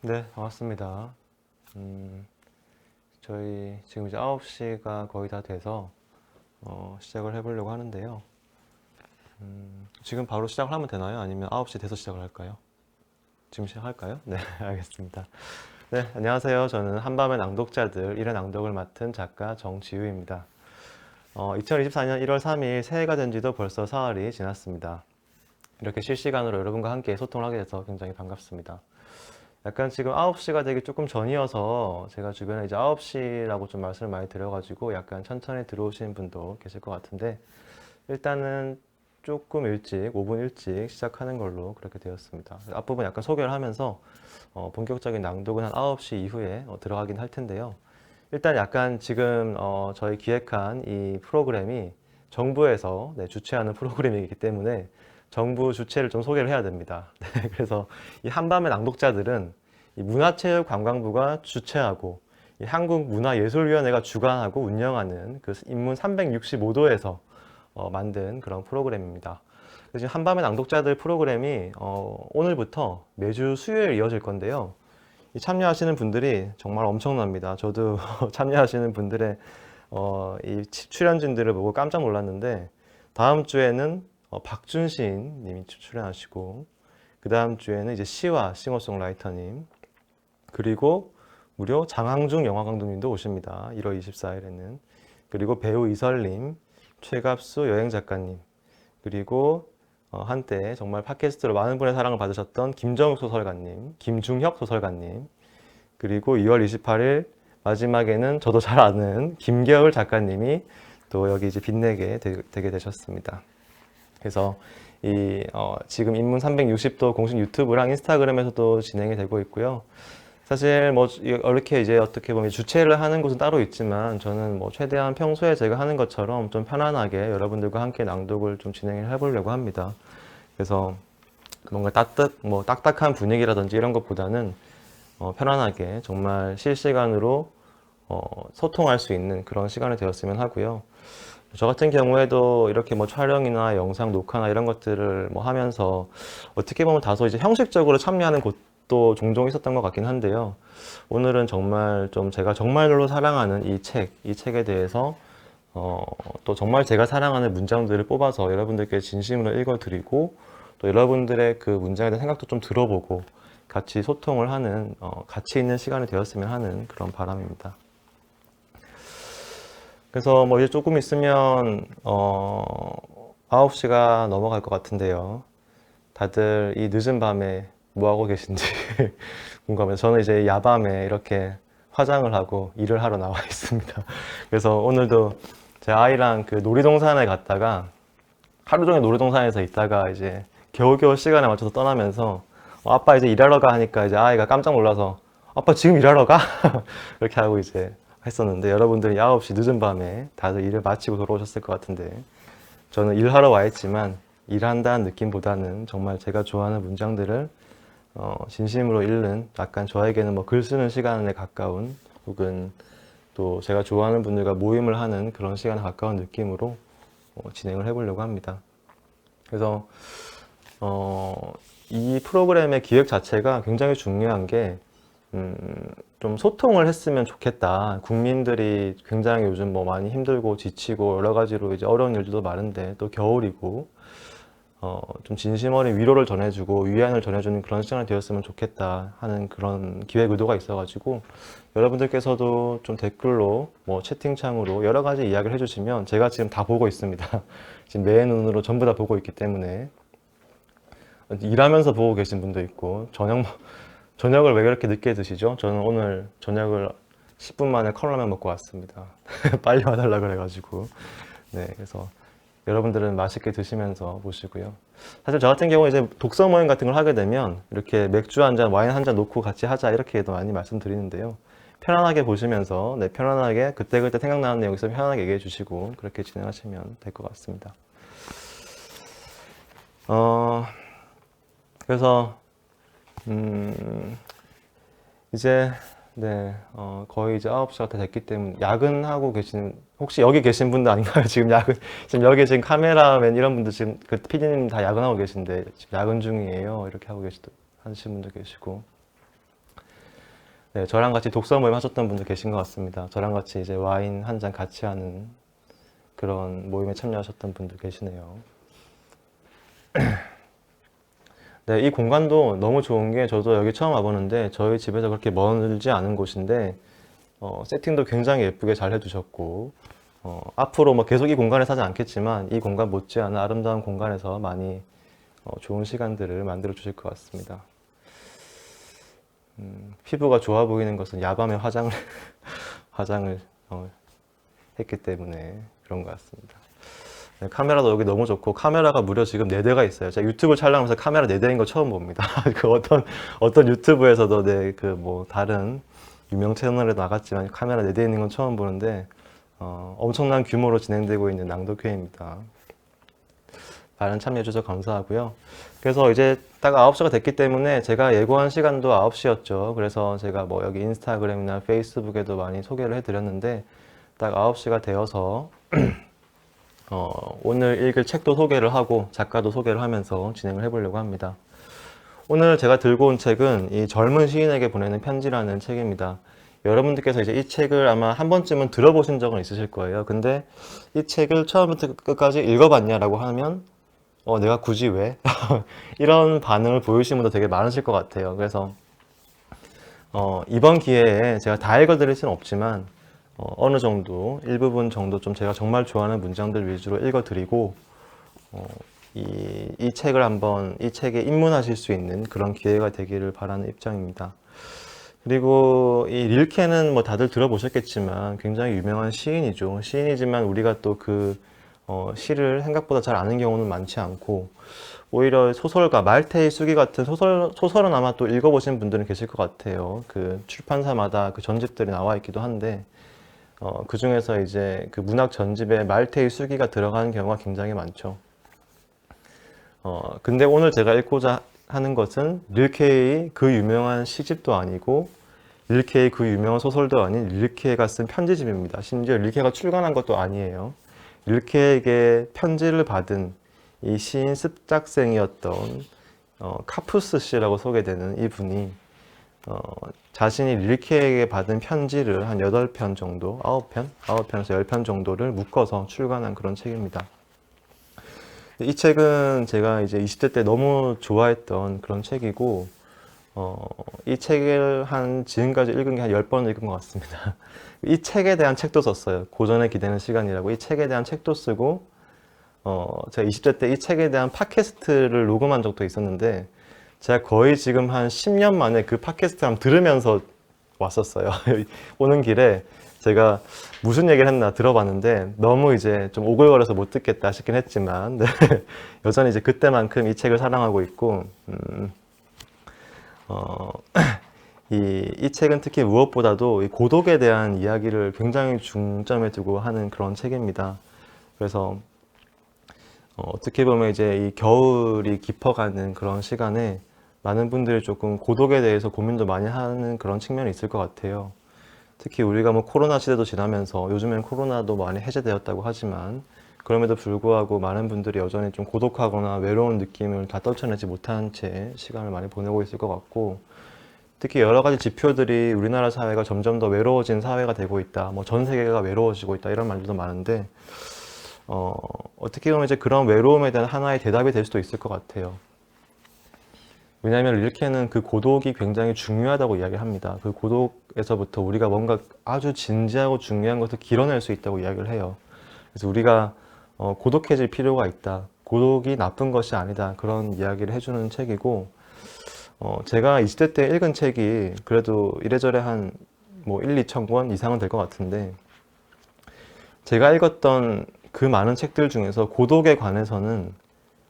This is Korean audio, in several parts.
네, 반갑습니다. 저희 지금 이제 9시가 거의 다 돼서 시작을 해보려고 하는데요. 지금 바로 시작을 하면 되나요? 아니면 9시 돼서 시작을 할까요? 지금 시작할까요? 네, 알겠습니다. 네, 안녕하세요. 저는 한밤의 낭독자들 1회 낭독을 맡은 작가 정지우입니다. 2024년 1월 3일 새해가 된 지도 벌써 사흘이 지났습니다. 이렇게 실시간으로 여러분과 함께 소통을 하게 돼서 굉장히 반갑습니다. 약간 지금 9시가 되기 조금 전이어서 제가 주변에 이제 9시라고 좀 말씀을 많이 드려가지고 약간 천천히 들어오시는 분도 계실 것 같은데 일단은 조금 일찍, 5분 일찍 시작하는 걸로 그렇게 되었습니다. 앞부분 약간 소개를 하면서 본격적인 낭독은 한 9시 이후에 들어가긴 할 텐데요. 일단 약간 지금 저희 기획한 이 프로그램이 정부에서 주최하는 프로그램이기 때문에 정부 주체를 좀 소개를 해야 됩니다. 네, 그래서 이 한밤의 낭독자들은 이 문화체육관광부가 주최하고 이 한국문화예술위원회가 주관하고 운영하는 그 인문 365도에서 만든 그런 프로그램입니다. 지금 한밤의 낭독자들 프로그램이 오늘부터 매주 수요일 이어질 건데요. 이 참여하시는 분들이 정말 엄청납니다. 저도 참여하시는 분들의 이 출연진들을 보고 깜짝 놀랐는데 다음 주에는 박준신 님이 출연하시고 그 다음 주에는 이제 시와 싱어송라이터님 그리고 무려 장항중 영화감독님도 오십니다. 1월 24일에는 그리고 배우 이설님, 최갑수 여행작가님 그리고 한때 정말 팟캐스트로 많은 분의 사랑을 받으셨던 김정욱 소설가님, 김중혁 소설가님 그리고 2월 28일 마지막에는 저도 잘 아는 김겨울 작가님이 또 여기 이제 빛내게 되게 되셨습니다. 그래서 지금 인문 360도 공식 유튜브랑 인스타그램에서도 진행이 되고 있고요. 사실 뭐 이렇게 이제 어떻게 보면 주최를 하는 곳은 따로 있지만 저는 뭐 최대한 평소에 제가 하는 것처럼 좀 편안하게 여러분들과 함께 낭독을 좀 진행을 해보려고 합니다. 그래서 뭔가 딱딱한 분위기라든지 이런 것보다는 편안하게 정말 실시간으로 소통할 수 있는 그런 시간이 되었으면 하고요. 저 같은 경우에도 이렇게 뭐 촬영이나 영상 녹화나 이런 것들을 뭐 하면서 어떻게 보면 다소 이제 형식적으로 참여하는 곳도 종종 있었던 것 같긴 한데요. 오늘은 정말 좀 제가 정말로 사랑하는 이 책에 대해서 또 정말 제가 사랑하는 문장들을 뽑아서 여러분들께 진심으로 읽어드리고 또 여러분들의 그 문장에 대한 생각도 좀 들어보고 같이 소통을 하는 가치 있는 시간이 되었으면 하는 그런 바람입니다. 그래서 뭐 이제 조금 있으면 9시가 넘어갈 것 같은데요. 다들 이 늦은 밤에 뭐 하고 계신지 궁금해요. 저는 이제 야밤에 이렇게 화장을 하고 일을 하러 나와 있습니다. 그래서 오늘도 제 아이랑 그 놀이동산에 갔다가 하루 종일 놀이동산에서 있다가 이제 겨우겨우 시간에 맞춰서 떠나면서 아빠 이제 일하러 가 하니까 이제 아이가 깜짝 놀라서 아빠 지금 일하러 가? 이렇게 하고 이제 했었는데 여러분들이 9시 늦은 밤에 다들 일을 마치고 돌아오셨을 것 같은데 저는 일하러 와 있지만 일한다는 느낌보다는 정말 제가 좋아하는 문장들을 진심으로 읽는 약간 저에게는 뭐 글 쓰는 시간에 가까운 혹은 또 제가 좋아하는 분들과 모임을 하는 그런 시간에 가까운 느낌으로 진행을 해보려고 합니다. 그래서 이 프로그램의 기획 자체가 굉장히 중요한 게 좀 소통을 했으면 좋겠다. 국민들이 굉장히 요즘 뭐 많이 힘들고 지치고 여러 가지로 이제 어려운 일들도 많은데 또 겨울이고 좀 진심 어린 위로를 전해주고 위안을 전해주는 그런 시간이 되었으면 좋겠다 하는 그런 기획 의도가 있어가지고 여러분들께서도 좀 댓글로 뭐 채팅창으로 여러 가지 이야기를 해주시면 제가 지금 다 보고 있습니다. 지금 내 눈으로 전부 다 보고 있기 때문에 일하면서 보고 계신 분도 있고 저녁을 왜 그렇게 늦게 드시죠? 저는 오늘 저녁을 10분 만에 컵라면 먹고 왔습니다. 빨리 와달라 그래가지고. 네, 그래서 여러분들은 맛있게 드시면서 보시고요. 사실 저 같은 경우에 이제 독서 모임 같은 걸 하게 되면 이렇게 맥주 한 잔, 와인 한 잔 놓고 같이 하자 이렇게도 많이 말씀드리는데요. 편안하게 보시면서 편안하게 그때그때 생각나는 내용 있으면 편안하게 얘기해 주시고 그렇게 진행하시면 될 것 같습니다. 그래서 이제 거의 이제 9시가 다 됐기 때문에 야근하고 계시는 혹시 여기 계신 분도 아닌가요? 지금 여기 지금 카메라맨 이런 분들 지금 그 PD님 다 야근하고 계신데 지금 야근 중이에요. 이렇게 하고 하시는 분도 계시고 네, 저랑 같이 독서 모임 하셨던 분도 계신 것 같습니다. 저랑 같이 이제 와인 한 잔 같이 하는 그런 모임에 참여하셨던 분도 계시네요. 네, 이 공간도 너무 좋은 게 저도 여기 처음 와보는데 저희 집에서 그렇게 멀지 않은 곳인데 세팅도 굉장히 예쁘게 잘 해두셨고 앞으로 뭐 계속 이 공간에 사지 않겠지만 이 공간 못지않은 아름다운 공간에서 많이 좋은 시간들을 만들어 주실 것 같습니다. 피부가 좋아 보이는 것은 야밤에 화장을 했기 때문에 그런 것 같습니다. 네, 카메라도 여기 너무 좋고 카메라가 무려 지금 4대가 있어요. 제가 유튜브 촬영하면서 카메라 4대인 거 처음 봅니다. 그 어떤 유튜브에서도 그 뭐 다른 유명 채널에 나갔지만 카메라 4대 있는 건 처음 보는데 엄청난 규모로 진행되고 있는 낭독회입니다. 많은 참여해 주셔서 감사하고요. 그래서 이제 딱 9시가 됐기 때문에 제가 예고한 시간도 9시였죠. 그래서 제가 뭐 여기 인스타그램이나 페이스북에도 많이 소개를 해드렸는데 딱 9시가 되어서 오늘 읽을 책도 소개를 하고 작가도 소개를 하면서 진행을 해보려고 합니다. 오늘 제가 들고 온 책은 이 젊은 시인에게 보내는 편지라는 책입니다. 여러분들께서 이제 이 책을 아마 한 번쯤은 들어보신 적은 있으실 거예요. 근데 이 책을 처음부터 끝까지 읽어봤냐라고 하면 내가 굳이 왜? 이런 반응을 보이시는 분도 되게 많으실 것 같아요. 그래서 이번 기회에 제가 다 읽어드릴 수는 없지만 어느 정도 일부분 정도 좀 제가 정말 좋아하는 문장들 위주로 읽어드리고 이 책을 한번 이 책에 입문하실 수 있는 그런 기회가 되기를 바라는 입장입니다. 그리고 이 릴케는 뭐 다들 들어보셨겠지만 굉장히 유명한 시인이죠. 시인이지만 우리가 또 그 시를 생각보다 잘 아는 경우는 많지 않고 오히려 소설가 말테이 수기 같은 소설은 아마 또 읽어보신 분들은 계실 것 같아요. 그 출판사마다 그 전집들이 나와 있기도 한데 그 중에서 이제 그 문학 전집에 말테이 수기가 들어가는 경우가 굉장히 많죠. 근데 오늘 제가 읽고자 하는 것은 릴케의 그 유명한 시집도 아니고 릴케의 그 유명한 소설도 아닌 릴케가 쓴 편지집입니다. 심지어 릴케가 출간한 것도 아니에요. 릴케에게 편지를 받은 이 시인 습작생이었던 카푸스 씨라고 소개되는 이분이 자신이 릴케에게 받은 편지를 한 8편 정도, 9편에서 10편 정도를 묶어서 출간한 그런 책입니다. 이 책은 제가 이제 20대 때 너무 좋아했던 그런 책이고, 이 책을 지금까지 읽은 게 한 10번 읽은 것 같습니다. 이 책에 대한 책도 썼어요. 고전에 기대는 시간이라고. 이 책에 대한 책도 쓰고, 제가 20대 때 이 책에 대한 팟캐스트를 녹음한 적도 있었는데, 제가 거의 지금 한 10년 만에 그 팟캐스트를 한번 들으면서 왔었어요. 오는 길에 제가 무슨 얘기를 했나 들어봤는데 너무 이제 좀 오글거려서 못 듣겠다 싶긴 했지만 네. 여전히 이제 그때만큼 이 책을 사랑하고 있고 이 책은 특히 무엇보다도 이 고독에 대한 이야기를 굉장히 중점에 두고 하는 그런 책입니다. 그래서 어떻게 보면 이제 이 겨울이 깊어가는 그런 시간에 많은 분들이 조금 고독에 대해서 고민도 많이 하는 그런 측면이 있을 것 같아요. 특히 우리가 뭐 코로나 시대도 지나면서 요즘엔 코로나도 많이 해제되었다고 하지만 그럼에도 불구하고 많은 분들이 여전히 좀 고독하거나 외로운 느낌을 다 떨쳐내지 못한 채 시간을 많이 보내고 있을 것 같고 특히 여러 가지 지표들이 우리나라 사회가 점점 더 외로워진 사회가 되고 있다. 뭐 전 세계가 외로워지고 있다. 이런 말들도 많은데 어떻게 보면 이제 그런 외로움에 대한 하나의 대답이 될 수도 있을 것 같아요. 왜냐하면 릴케는 그 고독이 굉장히 중요하다고 이야기합니다. 그 고독에서부터 우리가 뭔가 아주 진지하고 중요한 것을 길어낼 수 있다고 이야기를 해요. 그래서 우리가 고독해질 필요가 있다. 고독이 나쁜 것이 아니다. 그런 이야기를 해주는 책이고 제가 20대 때 읽은 책이 그래도 이래저래 한 뭐 1, 2천 권 이상은 될 것 같은데 제가 읽었던 그 많은 책들 중에서 고독에 관해서는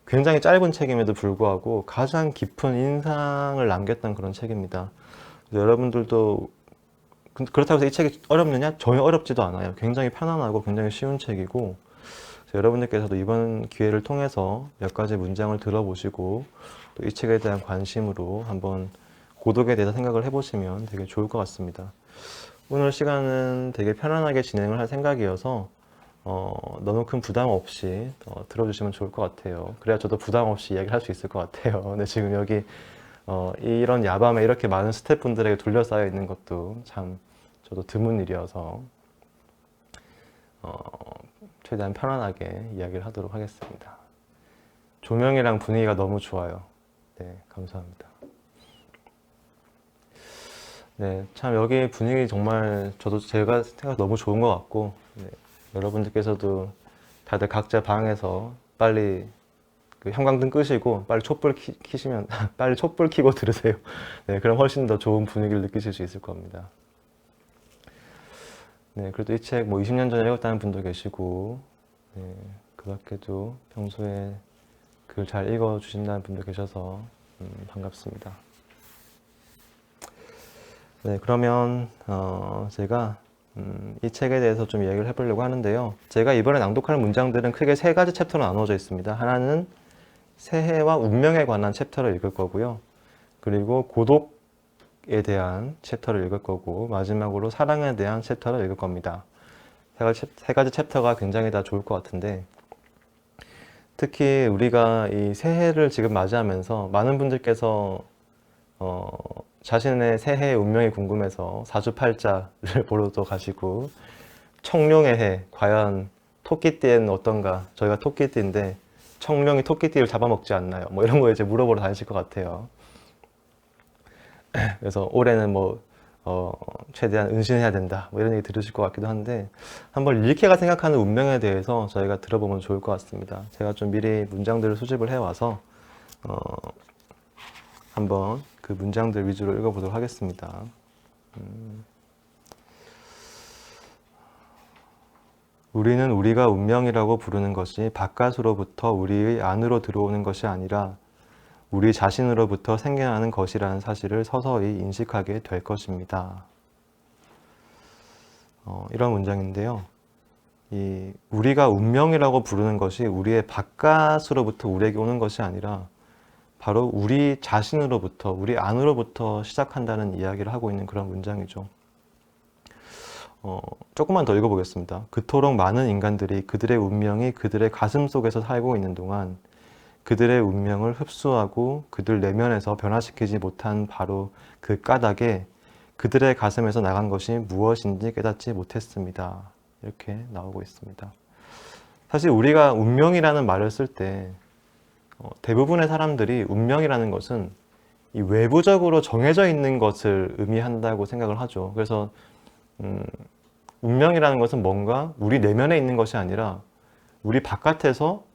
굉장히 짧은 책임에도 불구하고 가장 깊은 인상을 남겼던 그런 책입니다. 여러분들도 그렇다고 해서 이 책이 어렵느냐? 전혀 어렵지도 않아요. 굉장히 편안하고 굉장히 쉬운 책이고 여러분들께서도 이번 기회를 통해서 몇 가지 문장을 들어보시고 또 이 책에 대한 관심으로 한번 고독에 대해서 생각을 해보시면 되게 좋을 것 같습니다. 오늘 시간은 되게 편안하게 진행을 할 생각이어서 너무 큰 부담 없이 들어주시면 좋을 것 같아요. 그래야 저도 부담 없이 이야기를 할 수 있을 것 같아요. 근데 지금 여기 이런 야밤에 이렇게 많은 스태프분들에게 둘러싸여 있는 것도 참 저도 드문 일이어서 최대한 편안하게 이야기를 하도록 하겠습니다. 조명이랑 분위기가 너무 좋아요. 네, 감사합니다. 네, 참 여기 분위기 정말 제가 생각 너무 좋은 것 같고, 네, 여러분들께서도 다들 각자 방에서 빨리 그 형광등 끄시고 빨리 촛불 켜시면 빨리 촛불 켜고 들으세요. 네, 그럼 훨씬 더 좋은 분위기를 느끼실 수 있을 겁니다. 네, 그래도 이 책 뭐 20년 전에 읽었다는 분도 계시고, 네, 그 밖에도 평소에 글 잘 읽어 주신다는 분도 계셔서 반갑습니다. 네, 그러면 제가 이 책에 대해서 좀 이야기를 해보려고 하는데요. 제가 이번에 낭독하는 문장들은 크게 세 가지 챕터로 나눠져 있습니다. 하나는 새해와 운명에 관한 챕터를 읽을 거고요. 그리고 고독에 대한 챕터를 읽을 거고, 마지막으로 사랑에 대한 챕터를 읽을 겁니다. 세 가지 챕터가 굉장히 다 좋을 것 같은데, 특히 우리가 이 새해를 지금 맞이하면서 많은 분들께서 자신의 새해의 운명이 궁금해서 사주팔자를 보러도 가시고, 청룡의 해, 과연 토끼띠에는 어떤가? 저희가 토끼띠인데 청룡이 토끼띠를 잡아먹지 않나요? 뭐 이런 거 이제 물어보러 다니실 것 같아요. 그래서 올해는 뭐 최대한 은신해야 된다, 뭐 이런 얘기 들으실 것 같기도 한데, 한번 릴케가 생각하는 운명에 대해서 저희가 들어보면 좋을 것 같습니다. 제가 좀 미리 문장들을 수집을 해와서 한번 그 문장들 위주로 읽어보도록 하겠습니다. 우리는 우리가 운명이라고 부르는 것이 바깥으로부터 우리의 안으로 들어오는 것이 아니라 우리 자신으로부터 생겨나는 것이라는 사실을 서서히 인식하게 될 것입니다. 이런 문장인데요. 우리가 운명이라고 부르는 것이 우리의 바깥으로부터 우리에게 오는 것이 아니라 바로 우리 자신으로부터, 우리 안으로부터 시작한다는 이야기를 하고 있는 그런 문장이죠. 조금만 더 읽어보겠습니다. 그토록 많은 인간들이 그들의 운명이 그들의 가슴 속에서 살고 있는 동안 그들의 운명을 흡수하고 그들 내면에서 변화시키지 못한 바로 그 까닭에 그들의 가슴에서 나간 것이 무엇인지 깨닫지 못했습니다. 이렇게 나오고 있습니다. 사실 우리가 운명이라는 말을 쓸 때 대부분의 사람들이 운명이라는 것은 이 외부적으로 정해져 있는 것을 의미한다고 생각을 하죠. 그래서 운명이라는 것은 뭔가 우리 내면에 있는 것이 아니라 우리 바깥에서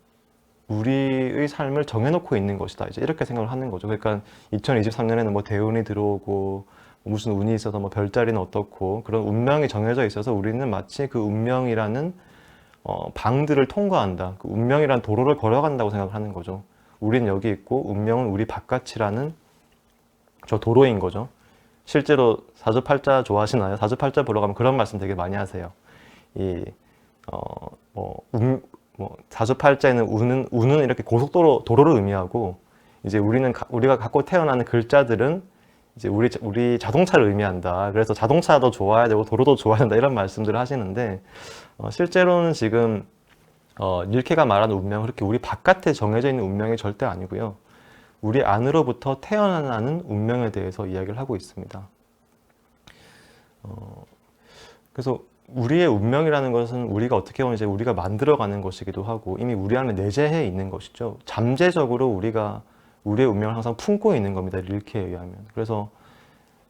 우리의 삶을 정해놓고 있는 것이다, 이제 이렇게 생각을 하는 거죠. 그러니까 2023년에는 뭐 대운이 들어오고 무슨 운이 있어서 뭐 별자리는 어떻고 그런 운명이 정해져 있어서 우리는 마치 그 운명이라는 방들을 통과한다, 그 운명이라는 도로를 걸어간다고 생각을 하는 거죠. 우리는 여기 있고 운명은 우리 바깥이라는 저 도로인 거죠. 실제로 사주팔자 좋아하시나요? 사주팔자 보러 가면 그런 말씀 되게 많이 하세요. 사주팔자에는 운은 이렇게 도로를 의미하고, 이제 우리가 갖고 태어나는 글자들은 이제 우리 자동차를 의미한다. 그래서 자동차도 좋아야 되고 도로도 좋아야 된다, 이런 말씀들을 하시는데, 실제로는 지금 릴케가 말하는 운명은 그렇게 우리 바깥에 정해져 있는 운명이 절대 아니고요. 우리 안으로부터 태어나는 운명에 대해서 이야기를 하고 있습니다. 그래서 우리의 운명이라는 것은 우리가 어떻게 보면 이제 우리가 만들어가는 것이기도 하고 이미 우리 안에 내재해 있는 것이죠. 잠재적으로 우리가 우리의 운명을 항상 품고 있는 겁니다, 릴케에 의하면. 그래서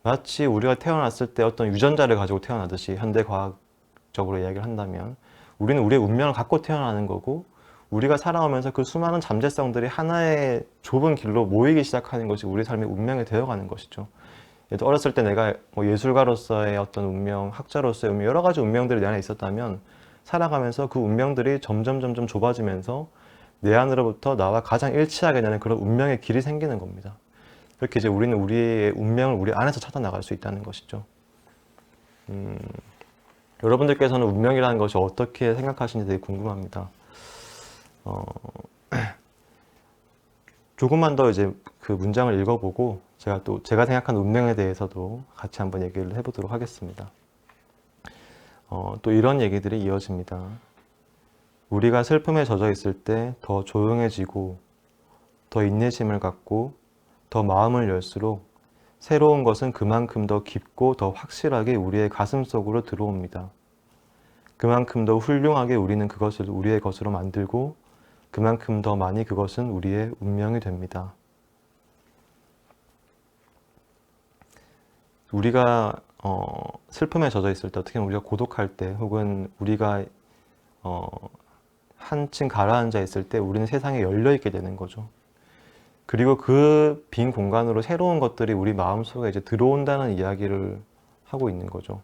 마치 우리가 태어났을 때 어떤 유전자를 가지고 태어나듯이 현대과학적으로 이야기를 한다면 우리는 우리의 운명을 갖고 태어나는 거고, 우리가 살아오면서 그 수많은 잠재성들이 하나의 좁은 길로 모이기 시작하는 것이 우리 삶의 운명이 되어가는 것이죠. 어렸을 때 내가 뭐 예술가로서의 어떤 운명, 학자로서의 운명, 여러 가지 운명들이 내 안에 있었다면 살아가면서 그 운명들이 점점 좁아지면서 내 안으로부터 나와 가장 일치하게 되는 그런 운명의 길이 생기는 겁니다. 그렇게 이제 우리는 우리의 운명을 우리 안에서 찾아 나갈 수 있다는 것이죠. 여러분들께서는 운명이라는 것이 어떻게 생각하시는지 되게 궁금합니다. 조금만 더 이제 그 문장을 읽어보고 제가 생각하는 운명에 대해서도 같이 한번 얘기를 해보도록 하겠습니다. 또 이런 얘기들이 이어집니다. 우리가 슬픔에 젖어 있을 때 더 조용해지고 더 인내심을 갖고 더 마음을 열수록 새로운 것은 그만큼 더 깊고 더 확실하게 우리의 가슴 속으로 들어옵니다. 그만큼 더 훌륭하게 우리는 그것을 우리의 것으로 만들고 그만큼 더 많이 그것은 우리의 운명이 됩니다. 우리가 슬픔에 젖어 있을 때, 어떻게 보면 우리가 고독할 때, 혹은 우리가 한층 가라앉아 있을 때 우리는 세상에 열려 있게 되는 거죠. 그리고 그 빈 공간으로 새로운 것들이 우리 마음속에 이제 들어온다는 이야기를 하고 있는 거죠.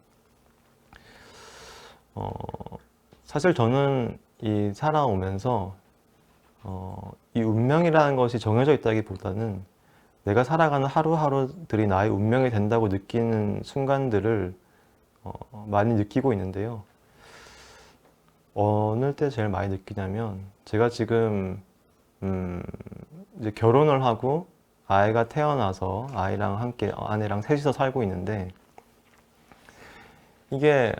사실 저는 이 살아오면서 이 운명이라는 것이 정해져 있다기보다는 내가 살아가는 하루하루들이 나의 운명이 된다고 느끼는 순간들을 많이 느끼고 있는데요. 어느 때 제일 많이 느끼냐면, 제가 지금 이제 결혼을 하고 아이가 태어나서 아이랑 함께 아내랑 셋이서 살고 있는데, 이게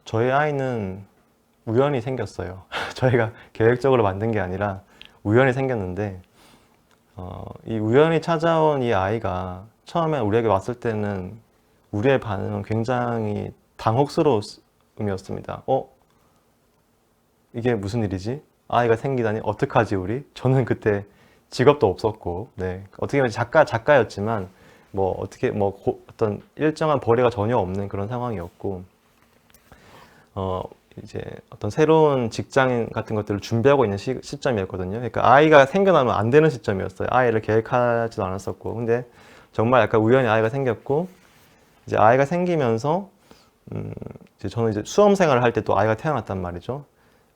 저희 아이는 우연히 생겼어요. 저희가 계획적으로 만든 게 아니라 우연히 생겼는데, 이 우연히 찾아온 이 아이가 처음에 우리에게 왔을 때는 우리의 반응은 굉장히 당혹스러움이었습니다. 이게 무슨 일이지? 아이가 생기다니 어떡하지 우리? 저는 그때 직업도 없었고, 네, 어떻게 보면 작가였지만 뭐 어떻게 어떤 일정한 벌이가 전혀 없는 그런 상황이었고, 이제 어떤 새로운 직장 같은 것들을 준비하고 있는 시점이었거든요. 그러니까 아이가 생겨나면 안 되는 시점이었어요. 아이를 계획하지도 않았었고. 근데 정말 약간 우연히 아이가 생겼고, 이제 아이가 생기면서 이제 저는 이제 수험 생활을 할 때 또 아이가 태어났단 말이죠.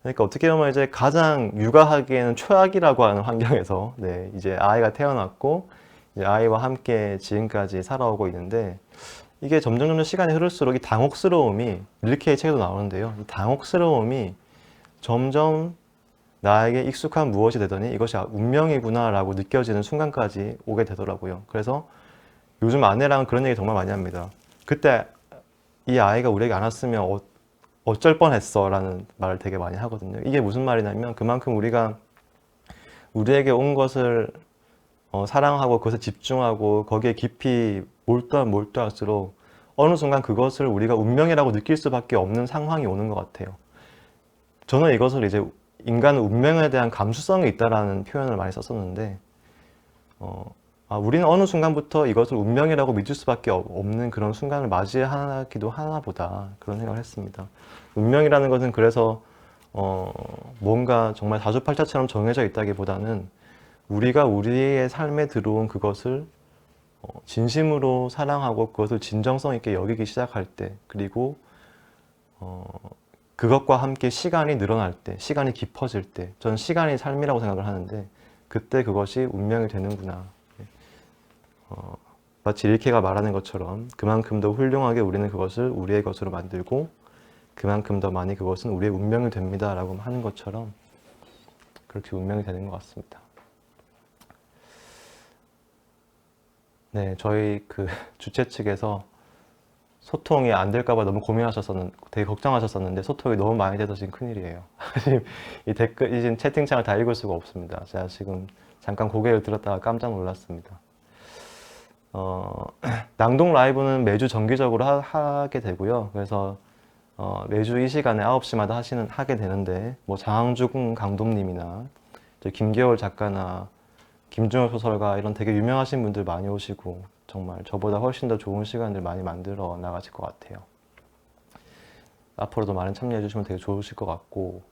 그러니까 어떻게 보면 이제 가장 육아하기에는 최악이라고 하는 환경에서, 네, 이제 아이가 태어났고, 이제 아이와 함께 지금까지 살아오고 있는데, 이게 점점 시간이 흐를수록 이 당혹스러움이, 릴케의 책에도 나오는데요. 이 당혹스러움이 점점 나에게 익숙한 무엇이 되더니 이것이 운명이구나 라고 느껴지는 순간까지 오게 되더라고요. 그래서 요즘 아내랑은 그런 얘기 정말 많이 합니다. 그때 이 아이가 우리에게 안 왔으면 어쩔 뻔했어 라는 말을 되게 많이 하거든요. 이게 무슨 말이냐면, 그만큼 우리가 우리에게 온 것을 사랑하고 그것에 집중하고 거기에 깊이 몰두할수록 어느 순간 그것을 우리가 운명이라고 느낄 수밖에 없는 상황이 오는 것 같아요. 저는 이것을 이제 인간은 운명에 대한 감수성이 있다라는 표현을 많이 썼었는데, 우리는 어느 순간부터 이것을 운명이라고 믿을 수밖에 없는 그런 순간을 맞이하기도 하나 보다, 그런 생각을 했습니다. 운명이라는 것은 그래서 뭔가 정말 사주팔자처럼 정해져 있다기보다는 우리가 우리의 삶에 들어온 그것을 진심으로 사랑하고 그것을 진정성 있게 여기기 시작할 때, 그리고 그것과 함께 시간이 늘어날 때, 시간이 깊어질 때, 저는 시간이 삶이라고 생각을 하는데, 그때 그것이 운명이 되는구나. 마치 릴케가 말하는 것처럼 그만큼 더 훌륭하게 우리는 그것을 우리의 것으로 만들고 그만큼 더 많이 그것은 우리의 운명이 됩니다 라고 하는 것처럼 그렇게 운명이 되는 것 같습니다. 네, 저희 그 주최 측에서 소통이 안 될까봐 너무 되게 걱정하셨었는데, 소통이 너무 많이 돼서 지금 큰일이에요. 지금 이 지금 채팅창을 다 읽을 수가 없습니다. 제가 지금 잠깐 고개를 들었다가 깜짝 놀랐습니다. 낭독 라이브는 매주 정기적으로 하게 되고요. 그래서 매주 이 시간에 9시마다 하게 되는데, 뭐 장항준 감독님이나 김계월 작가나 김준호 소설가, 이런 되게 유명하신 분들 많이 오시고 정말 저보다 훨씬 더 좋은 시간들 많이 만들어 나가실 것 같아요. 앞으로도 많은 참여해 주시면 되게 좋으실 것 같고,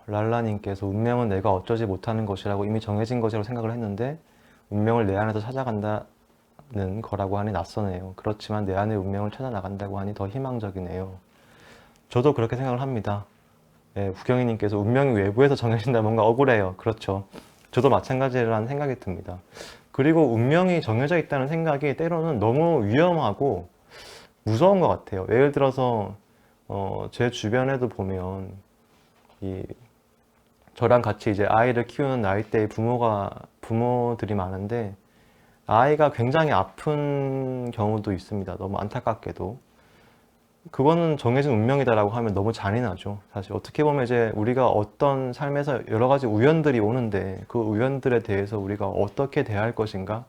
랄라님께서 운명은 내가 어쩌지 못하는 것이라고 이미 정해진 것이라고 생각을 했는데 운명을 내 안에서 찾아간다는 거라고 하니 낯서네요. 그렇지만 내 안의 운명을 찾아 나간다고 하니 더 희망적이네요. 저도 그렇게 생각을 합니다. 네, 후경이님께서 운명이 외부에서 정해진다, 뭔가 억울해요. 그렇죠. 저도 마찬가지라는 생각이 듭니다. 그리고 운명이 정해져 있다는 생각이 때로는 너무 위험하고 무서운 것 같아요. 예를 들어서 제 주변에도 보면 저랑 같이 이제 아이를 키우는 나이대의 부모들이 많은데, 아이가 굉장히 아픈 경우도 있습니다. 너무 안타깝게도. 그거는 정해진 운명이다라고 하면 너무 잔인하죠. 사실 어떻게 보면 이제 우리가 어떤 삶에서 여러 가지 우연들이 오는데 그 우연들에 대해서 우리가 어떻게 대할 것인가,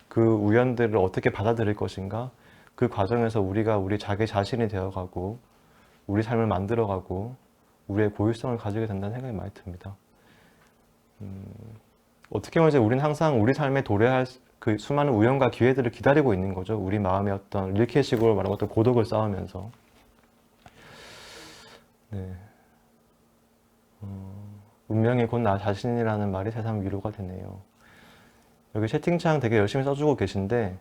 그 우연들을 어떻게 받아들일 것인가, 그 과정에서 우리가 우리 자기 자신이 되어가고 우리 삶을 만들어가고 우리의 고유성을 가지게 된다는 생각이 많이 듭니다. 어떻게 보면 이제 우리는 항상 우리 삶에 도래할 그 수많은 우연과 기회들을 기다리고 있는 거죠. 우리 마음의 어떤 릴케식으로 말하고 어떤 고독을 쌓으면서. 네. 운명이 곧 나 자신이라는 말이 세상 위로가 되네요. 여기 채팅창 되게 열심히 써주고 계신데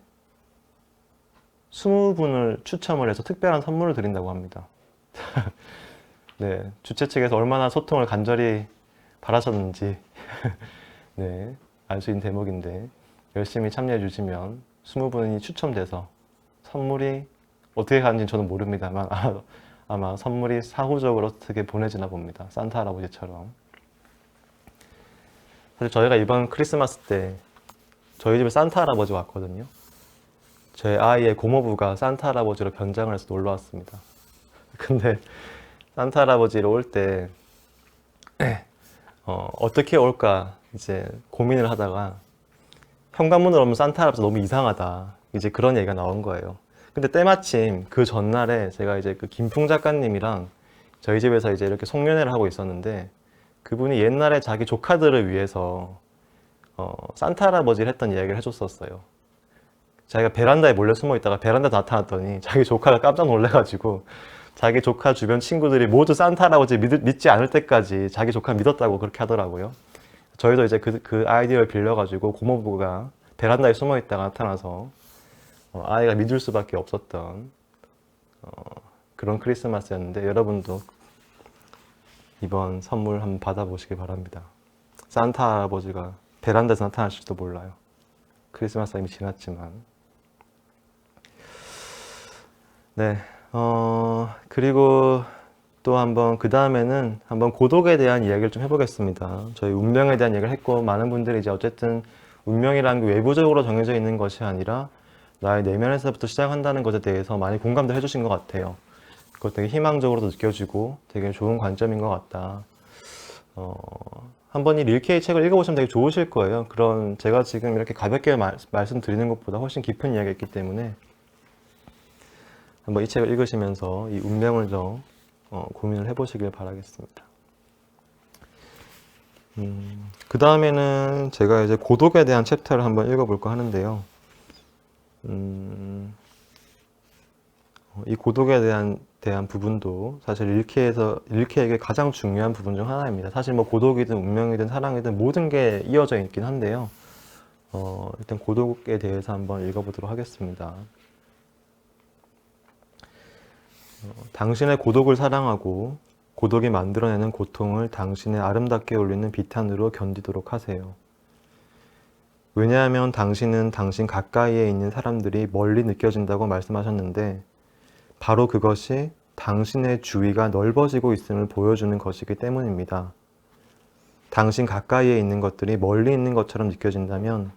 20분을 추첨을 해서 특별한 선물을 드린다고 합니다. 네, 주최 측에서 얼마나 소통을 간절히 바라셨는지 네, 알 수 있는 대목인데 열심히 참여해 주시면 20분이 추첨돼서 선물이 어떻게 가는지 저는 모릅니다만 아마 선물이 사후적으로 어떻게 보내지나 봅니다. 산타 할아버지처럼. 사실 저희가 이번 크리스마스 때 저희 집에 산타 할아버지가 왔거든요. 제 아이의 고모부가 산타 할아버지로 변장을 해서 놀러 왔습니다. 근데 산타 할아버지로 올 때 어떻게 올까 이제 고민을 하다가 현관문으로 오면 산타 할아버지 너무 이상하다. 이제 그런 얘기가 나온 거예요. 근데 때마침 그 전날에 제가 이제 그 김풍 작가님이랑 저희 집에서 이제 이렇게 송년회를 하고 있었는데 그분이 옛날에 자기 조카들을 위해서 산타 할아버지를 했던 이야기를 해줬었어요. 자기가 베란다에 몰래 숨어 있다가 베란다에 나타났더니 자기 조카가 깜짝 놀래가지고 자기 조카 주변 친구들이 모두 산타 할아버지 믿지 않을 때까지 자기 조카 믿었다고 그렇게 하더라고요. 저희도 이제 그 아이디어를 빌려가지고 고모부가 베란다에 숨어 있다가 나타나서 아이가 믿을 수밖에 없었던 그런 크리스마스였는데 여러분도 이번 선물 한번 받아보시길 바랍니다. 산타 할아버지가 베란다에서 나타나실지도 몰라요. 크리스마스가 이미 지났지만. 네, 그리고 또 한번 그 다음에는 한번 고독에 대한 이야기를 좀 해보겠습니다. 저희 운명에 대한 얘기를 했고 많은 분들이 이제 어쨌든 운명이라는 게 외부적으로 정해져 있는 것이 아니라 나의 내면에서부터 시작한다는 것에 대해서 많이 공감도 해주신 것 같아요. 그것 되게 희망적으로도 느껴지고 되게 좋은 관점인 것 같다. 한번 이 릴케이 책을 읽어보시면 되게 좋으실 거예요. 그런 제가 지금 이렇게 가볍게 말씀드리는 것보다 훨씬 깊은 이야기가 있기 때문에 한번 이 책을 읽으시면서 이 운명을 좀 고민을 해보시길 바라겠습니다. 그 다음에는 제가 이제 고독에 대한 챕터를 한번 읽어볼까 하는데요. 이 고독에 대한 부분도 사실 릴케에게 가장 중요한 부분 중 하나입니다. 사실 뭐 고독이든 운명이든 사랑이든 모든 게 이어져 있긴 한데요. 일단 고독에 대해서 한번 읽어보도록 하겠습니다. 당신의 고독을 사랑하고 고독이 만들어내는 고통을 당신의 아름답게 울리는 비탄으로 견디도록 하세요. 왜냐하면 당신은 당신 가까이에 있는 사람들이 멀리 느껴진다고 말씀하셨는데 바로 그것이 당신의 주위가 넓어지고 있음을 보여주는 것이기 때문입니다. 당신 가까이에 있는 것들이 멀리 있는 것처럼 느껴진다면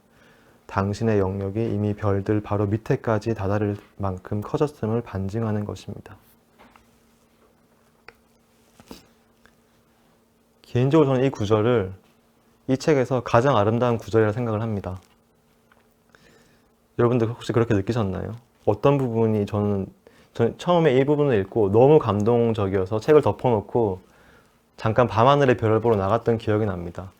당신의 영역이 이미 별들 바로 밑에까지 다다를 만큼 커졌음을 반증하는 것입니다. 개인적으로 저는 이 구절을 이 책에서 가장 아름다운 구절이라 생각을 합니다. 여러분들 혹시 그렇게 느끼셨나요? 어떤 부분이 저는 처음에 이 부분을 읽고 너무 감동적이어서 책을 덮어놓고 잠깐 밤하늘의 별을 보러 나갔던 기억이 납니다.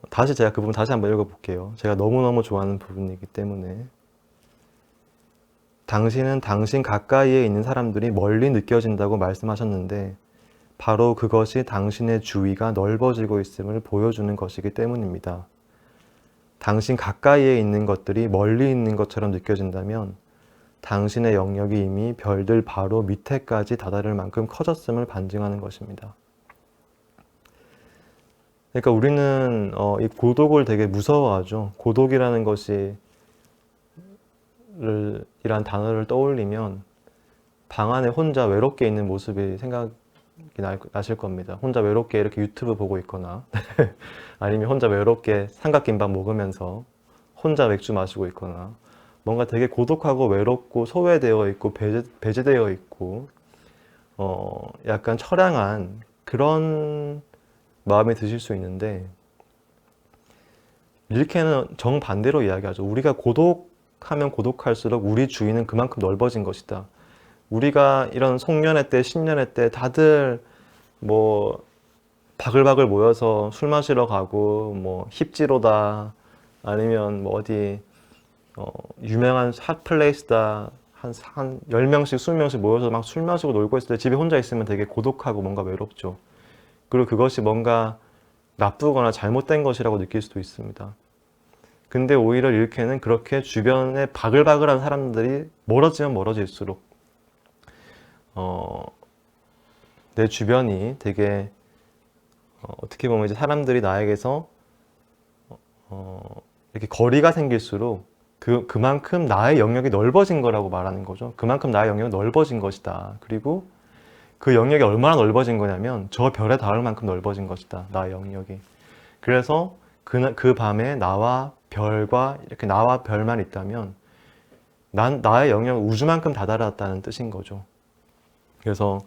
다시 제가 그 부분 다시 한번 읽어볼게요. 제가 너무너무 좋아하는 부분이기 때문에. 당신은 당신 가까이에 있는 사람들이 멀리 느껴진다고 말씀하셨는데 바로 그것이 당신의 주위가 넓어지고 있음을 보여주는 것이기 때문입니다. 당신 가까이에 있는 것들이 멀리 있는 것처럼 느껴진다면 당신의 영역이 이미 별들 바로 밑에까지 다다를 만큼 커졌음을 반증하는 것입니다. 그러니까 우리는 이 고독을 되게 무서워하죠. 고독이라는 것이 이란 단어를 떠올리면 방 안에 혼자 외롭게 있는 모습이 생각이 나실 겁니다. 혼자 외롭게 이렇게 유튜브 보고 있거나 아니면 혼자 외롭게 삼각김밥 먹으면서 혼자 맥주 마시고 있거나 뭔가 되게 고독하고 외롭고 소외되어 있고 배제되어 있고 약간 처량한 그런 마음이 드실 수 있는데, 릴케는 정반대로 이야기하죠. 우리가 고독하면 고독할수록 우리 주위는 그만큼 넓어진 것이다. 우리가 이런 송년회 때, 신년회 때 다들 뭐 바글바글 모여서 술 마시러 가고, 뭐 힙지로다, 아니면 뭐 어디 유명한 핫플레이스다, 한 10명씩 20명씩 모여서 막 술 마시고 놀고 있을 때 집에 혼자 있으면 되게 고독하고 뭔가 외롭죠. 그리고 그것이 뭔가 나쁘거나 잘못된 것이라고 느낄 수도 있습니다. 근데 오히려 릴케는 그렇게 주변에 바글바글한 사람들이 멀어지면 멀어질수록 내 주변이 되게 어떻게 보면 이제 사람들이 나에게서 이렇게 거리가 생길수록 그만큼 나의 영역이 넓어진 거라고 말하는 거죠. 그만큼 나의 영역이 넓어진 것이다. 그리고 그 영역이 얼마나 넓어진 거냐면 저 별에 닿을 만큼 넓어진 것이다. 나의 영역이. 그래서 그 밤에 나와 별과 이렇게 나와 별만 있다면 나의 영역은 우주만큼 다다랐다는 뜻인 거죠. 그래서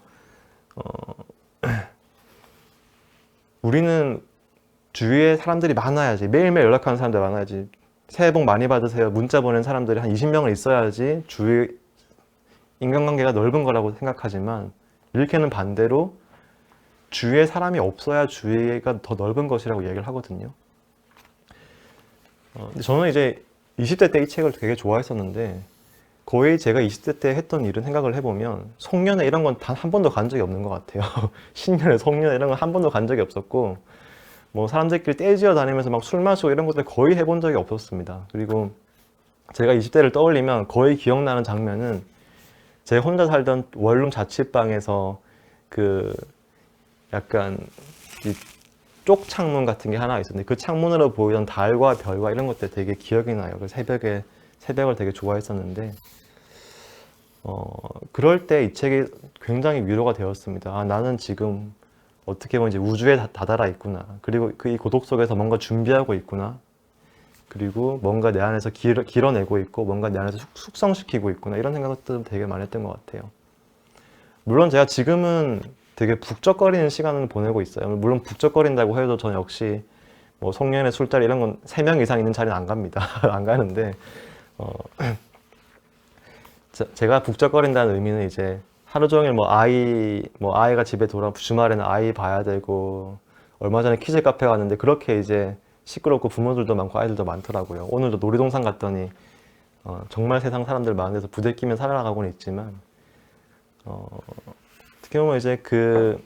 우리는 주위에 사람들이 많아야지, 매일매일 연락하는 사람들 많아야지, 새해 복 많이 받으세요 문자 보낸 사람들이 한 20명은 있어야지 주위 인간관계가 넓은 거라고 생각하지만, 이렇게는 반대로 주위에 사람이 없어야 주위가 더 넓은 것이라고 얘기를 하거든요. 근데 저는 이제 20대 때 이 책을 되게 좋아했었는데, 거의 제가 20대 때 했던 일은 생각을 해보면 송년회 이런 건 단 한 번도 간 적이 없는 것 같아요. 신년회, 송년회 이런 건 한 번도 간 적이 없었고, 뭐 사람들끼리 떼지어 다니면서 막 술 마시고 이런 것들 거의 해본 적이 없었습니다. 그리고 제가 20대를 떠올리면 거의 기억나는 장면은 제가 혼자 살던 원룸 자취방에서 그 약간 이 쪽 창문 같은 게 하나 있었는데, 그 창문으로 보이던 달과 별과 이런 것들 되게 기억이 나요. 그래서 새벽을 되게 좋아했었는데, 그럴 때 이 책이 굉장히 위로가 되었습니다. 아, 나는 지금 어떻게 보면 이제 우주에 다다라 있구나. 그리고 이 고독 속에서 뭔가 준비하고 있구나. 그리고 뭔가 내 안에서 길어내고 있고, 뭔가 내 안에서 숙성시키고 있구나. 이런 생각들도 되게 많이 했던 것 같아요. 물론 제가 지금은 되게 북적거리는 시간을 보내고 있어요. 물론 북적거린다고 해도 저는 역시 뭐 송년회 술자리 이런 건 3명 이상 있는 자리는 안 갑니다. 안 가는데, 제가 북적거린다는 의미는 이제 하루 종일 뭐 아이가 집에 주말에는 아이 봐야 되고, 얼마 전에 키즈 카페 갔는데 그렇게 이제 시끄럽고 부모들도 많고 아이들도 많더라고요. 오늘도 놀이동산 갔더니 정말 세상 사람들 많은 데서 부대끼며 살아가고는 있지만, 어떻게 보면 이제 그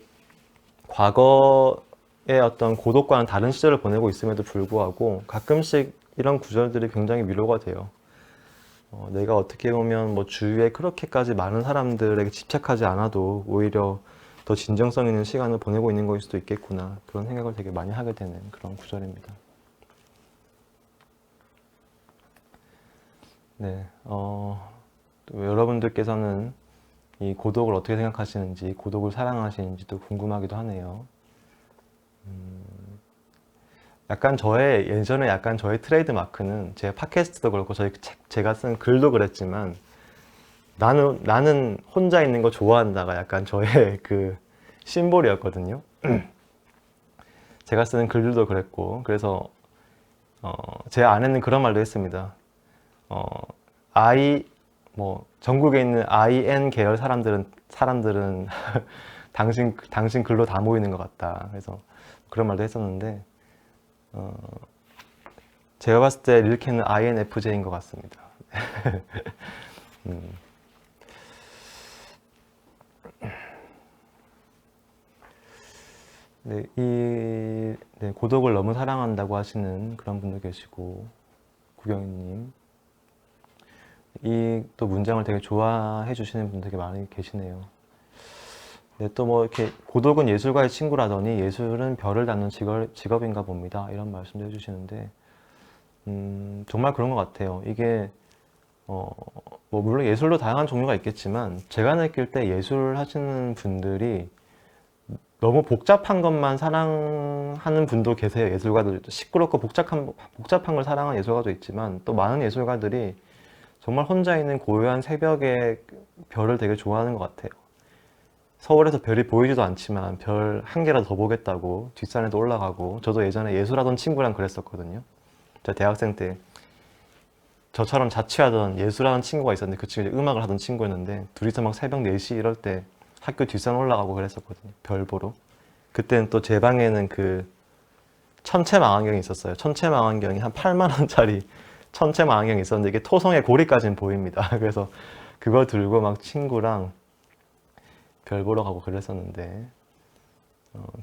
과거의 어떤 고독과는 다른 시절을 보내고 있음에도 불구하고 가끔씩 이런 구절들이 굉장히 위로가 돼요. 내가 어떻게 보면 뭐 주위에 그렇게까지 많은 사람들에게 집착하지 않아도 오히려 더 진정성 있는 시간을 보내고 있는 것일 수도 있겠구나, 그런 생각을 되게 많이 하게 되는 그런 구절입니다. 네, 또 여러분들께서는 이 고독을 어떻게 생각하시는지, 고독을 사랑하시는지도 궁금하기도 하네요. 예전에 약간 저의 트레이드 마크는, 제 팟캐스트도 그렇고 제가 쓴 글도 그랬지만, 나는 혼자 있는 거 좋아한다가 약간 저의 그 심볼이었거든요. 제가 쓰는 글들도 그랬고, 그래서 제 아내는 그런 말도 했습니다. 전국에 있는 IN 계열 사람들은 당신 글로 다 모이는 것 같다. 그래서 그런 말도 했었는데, 제가 봤을 때 릴케는 INFJ인 것 같습니다. 네, 고독을 너무 사랑한다고 하시는 그런 분도 계시고, 구경이님, 이 또 문장을 되게 좋아해 주시는 분들 되게 많이 계시네요. 네, 또 뭐 이렇게 고독은 예술가의 친구라더니 예술은 별을 닫는 직업인가 봅니다. 이런 말씀도 해주시는데, 정말 그런 것 같아요. 이게 뭐 물론 예술도 다양한 종류가 있겠지만, 제가 느낄 때 예술 하시는 분들이 너무 복잡한 것만 사랑하는 분도 계세요. 예술가들, 시끄럽고 복잡한 걸 사랑하는 예술가도 있지만, 또 많은 예술가들이 정말 혼자 있는 고요한 새벽에 별을 되게 좋아하는 것 같아요. 서울에서 별이 보이지도 않지만 별 한 개라도 더 보겠다고 뒷산에도 올라가고, 저도 예전에 예술하던 친구랑 그랬었거든요. 제가 대학생 때 저처럼 자취하던 예술하는 친구가 있었는데, 그 친구 이제 음악을 하던 친구였는데, 둘이서 막 새벽 4시 이럴 때 학교 뒷산 올라가고 그랬었거든요. 별 보러. 그때는 또 제 방에는 그 천체망원경이 있었어요. 천체망원경이 한 8만 원짜리 천체망원경이 있었는데, 이게 토성의 고리까지는 보입니다. 그래서 그거 들고 막 친구랑 별 보러 가고 그랬었는데,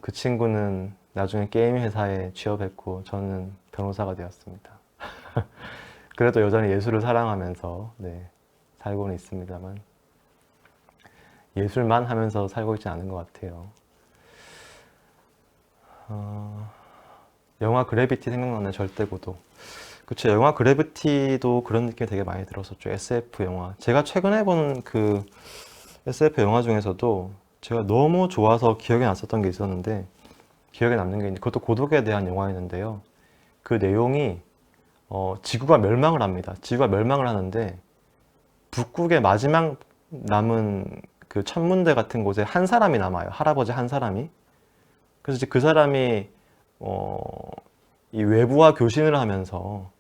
그 친구는 나중에 게임 회사에 취업했고 저는 변호사가 되었습니다. 그래도 여전히 예술을 사랑하면서 네, 살고는 있습니다만, 예술만 하면서 살고 있지 않은 것 같아요. 영화 그래비티 생각나네. 절대고도. 그쵸, 영화 그래비티도 그런 느낌이 되게 많이 들었었죠. SF 영화. 제가 최근에 본 그 SF 영화 중에서도 제가 너무 좋아서 기억에 났었던 게 있었는데, 기억에 남는 게 그것도 고독에 대한 영화였는데요. 그 내용이 지구가 멸망을 합니다. 지구가 멸망을 하는데, 북극의 마지막 남은 그 천문대 같은 곳에 한 사람이 남아요. 할아버지 한 사람이. 그래서 이제 그 사람이 이 외부와 교신을 하면서